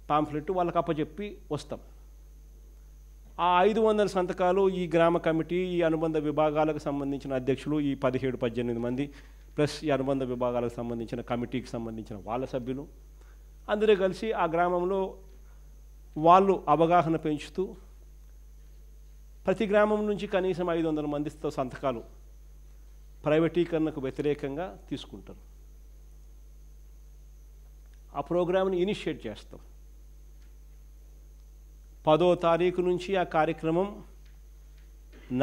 S1: పాంఫ్లెట్ వాళ్ళకి అప్పచెప్పి వస్తాం. ఆ 500 సంతకాలు ఈ గ్రామ కమిటీ, ఈ అనుబంధ విభాగాలకు సంబంధించిన అధ్యక్షులు, ఈ 17-18 మంది ప్లస్ ఈ అనుబంధ విభాగాలకు సంబంధించిన కమిటీకి సంబంధించిన వాళ్ళ సభ్యులు అందరూ కలిసి ఆ గ్రామంలో వాళ్ళు అవగాహన పెంచుతూ ప్రతి గ్రామం నుంచి కనీసం 500 మందితో సంతకాలు ప్రైవేటీకరణకు వ్యతిరేకంగా తీసుకుంటారు. ఆ ప్రోగ్రామ్ని ఇనిషియేట్ చేస్తాం. 10వ తారీఖు నుంచి ఆ కార్యక్రమం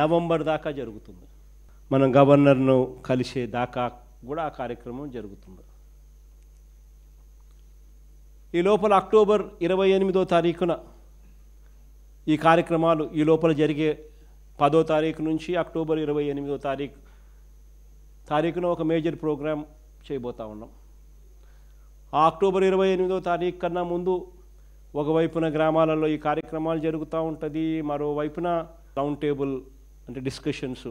S1: నవంబర్ దాకా జరుగుతుంది. మనం గవర్నర్ను కలిసే దాకా కూడా ఆ కార్యక్రమం జరుగుతుంది. ఈ లోపల అక్టోబర్ 28వ తారీఖున ఈ కార్యక్రమాలు ఈ లోపల జరిగే 10వ తారీఖు నుంచి అక్టోబర్ 28వ తారీఖున ఒక మేజర్ ప్రోగ్రాం చేయబోతా ఉన్నాం. ఆ అక్టోబర్ 28వ తారీఖు కన్నా ముందు ఒకవైపున గ్రామాలలో ఈ కార్యక్రమాలు జరుగుతూ ఉంటుంది, మరోవైపున రౌండ్ టేబుల్ అంటే డిస్కషన్స్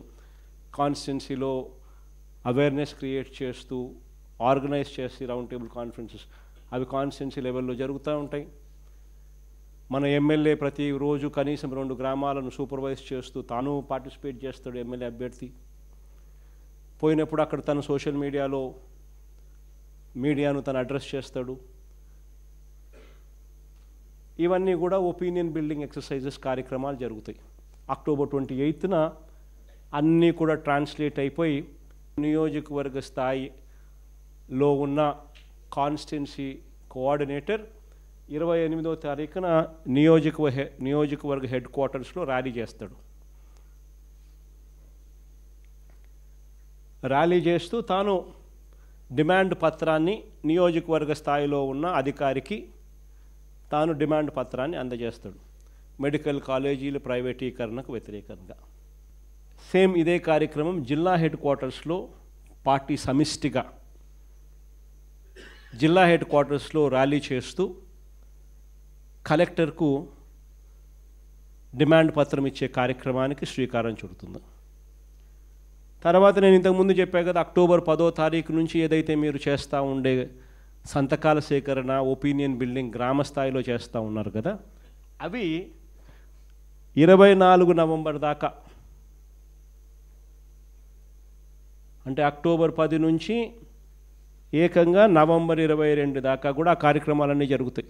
S1: కాన్స్టిట్యున్సీలో అవేర్నెస్ క్రియేట్ చేస్తూ ఆర్గనైజ్ చేసి రౌండ్ టేబుల్ కాన్ఫరెన్సెస్ అవి కాన్స్టిట్యున్సీ లెవెల్లో జరుగుతూ ఉంటాయి. మన ఎమ్మెల్యే ప్రతిరోజు కనీసం 2 గ్రామాలను సూపర్వైజ్ చేస్తూ తాను పార్టిసిపేట్ చేస్తాడు. ఎమ్మెల్యే అభ్యర్థి పోయినప్పుడు అక్కడ తను సోషల్ మీడియాను తను అడ్రస్ చేస్తాడు. ఇవన్నీ కూడా ఒపీనియన్ బిల్డింగ్ ఎక్సర్సైజెస్ కార్యక్రమాలు జరుగుతాయి. అక్టోబర్ 28న అన్నీ కూడా ట్రాన్స్లేట్ అయిపోయి నియోజకవర్గ స్థాయిలో ఉన్న కాన్స్టిట్యున్సీ కోఆర్డినేటర్ 28వ తారీఖున నియోజకవర్గ హెడ్ క్వార్టర్స్లో ర్యాలీ చేస్తాడు. ర్యాలీ చేస్తూ తాను డిమాండ్ పత్రాన్ని నియోజకవర్గ స్థాయిలో ఉన్న అధికారికి తాను డిమాండ్ పత్రాన్ని అందజేస్తాడు. మెడికల్ కాలేజీల ప్రైవేటీకరణకు వ్యతిరేకంగా. సేమ్ ఇదే కార్యక్రమం జిల్లా హెడ్ క్వార్టర్స్లో పార్టీ సమిష్టిగా జిల్లా హెడ్ క్వార్టర్స్లో ర్యాలీ చేస్తూ కలెక్టర్కు డిమాండ్ పత్రం ఇచ్చే కార్యక్రమానికి శ్రీకారం చుడుతుంది. తర్వాత నేను ఇంతకుముందు చెప్పాను కదా, అక్టోబర్ 10వ తారీఖు నుంచి ఏదైతే మీరు చేస్తూ ఉండే సంతకాల సేకరణ ఒపీనియన్ బిల్డింగ్ గ్రామ స్థాయిలో చేస్తూ ఉన్నారు కదా, అవి 24 నవంబర్ దాకా, అంటే అక్టోబర్ 10 నుంచి ఏకంగా నవంబర్ 22 దాకా కూడా ఆ కార్యక్రమాలన్నీ జరుగుతాయి.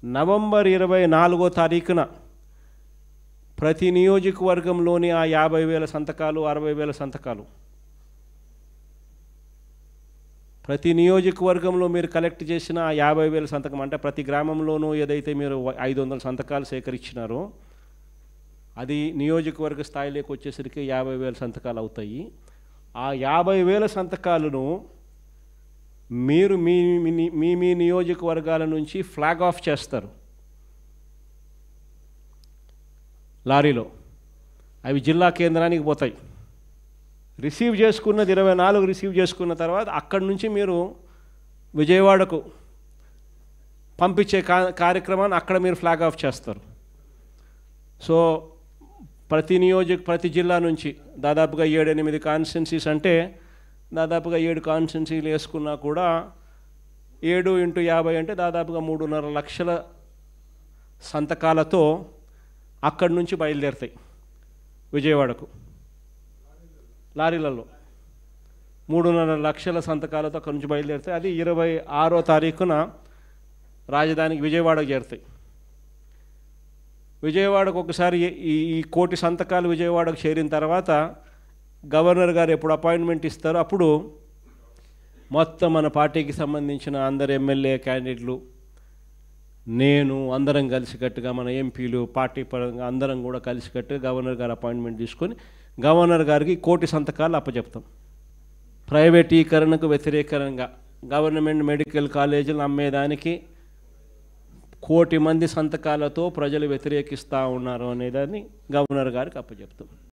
S1: నవంబర్ 24వ తారీఖున ప్రతి నియోజకవర్గంలోని ఆ 50,000 సంతకాలు 60,000 సంతకాలు ప్రతి నియోజకవర్గంలో మీరు కలెక్ట్ చేసిన ఆ 50,000 సంతకం, అంటే ప్రతి గ్రామంలోనూ ఏదైతే మీరు 500 సంతకాలు సేకరించినారో అది నియోజకవర్గ స్థాయిలోకి వచ్చేసరికి 50,000 సంతకాలు అవుతాయి. ఆ 50,000 సంతకాలను మీరు మీ నియోజకవర్గాల నుంచి ఫ్లాగ్ ఆఫ్ చేస్తారు లారీలో. అవి జిల్లా కేంద్రానికి పోతాయి. రిసీవ్ చేసుకున్నది 24 రిసీవ్ చేసుకున్న తర్వాత అక్కడి నుంచి మీరు విజయవాడకు పంపించే కార్యక్రమాన్ని అక్కడ మీరు ఫ్లాగ్ ఆఫ్ చేస్తారు. సో ప్రతి జిల్లా నుంచి దాదాపుగా 7-8 కాన్స్టిట్యున్సీస్, అంటే దాదాపుగా 7 కాన్స్టిట్యున్సీలు వేసుకున్నా కూడా 7 × 50 అంటే దాదాపుగా 3.5 లక్షల సంతకాలతో అక్కడి నుంచి బయలుదేరుతాయి విజయవాడకు. లారీలలో 3.5 లక్షల సంతకాలతో అక్కడి నుంచి బయలుదేరుతాయి. అది 26వ తారీఖున రాజధానికి విజయవాడకు చేరుతాయి. విజయవాడకు ఒకసారి ఈ 1 కోటి సంతకాలు విజయవాడకు చేరిన తర్వాత గవర్నర్ గారు ఎప్పుడు అపాయింట్మెంట్ ఇస్తారో అప్పుడు మొత్తం మన పార్టీకి సంబంధించిన అందరు ఎమ్మెల్యే క్యాండిడేట్లు, నేను అందరం కలిసికట్టుగా, మన ఎంపీలు పార్టీ పరంగా అందరం కూడా కలిసికట్టుగా గవర్నర్ గారు అపాయింట్మెంట్ తీసుకొని గవర్నర్ గారికి 1 కోటి సంతకాలు అప్పచెప్తాం. ప్రైవేటీకరణకు వ్యతిరేకంగా గవర్నమెంట్ మెడికల్ కాలేజీలు అమ్మేదానికి 1 కోటి మంది సంతకాలతో ప్రజలు వ్యతిరేకిస్తూ ఉన్నారు అనేదాన్ని గవర్నర్ గారికి అప్పచెప్తాం.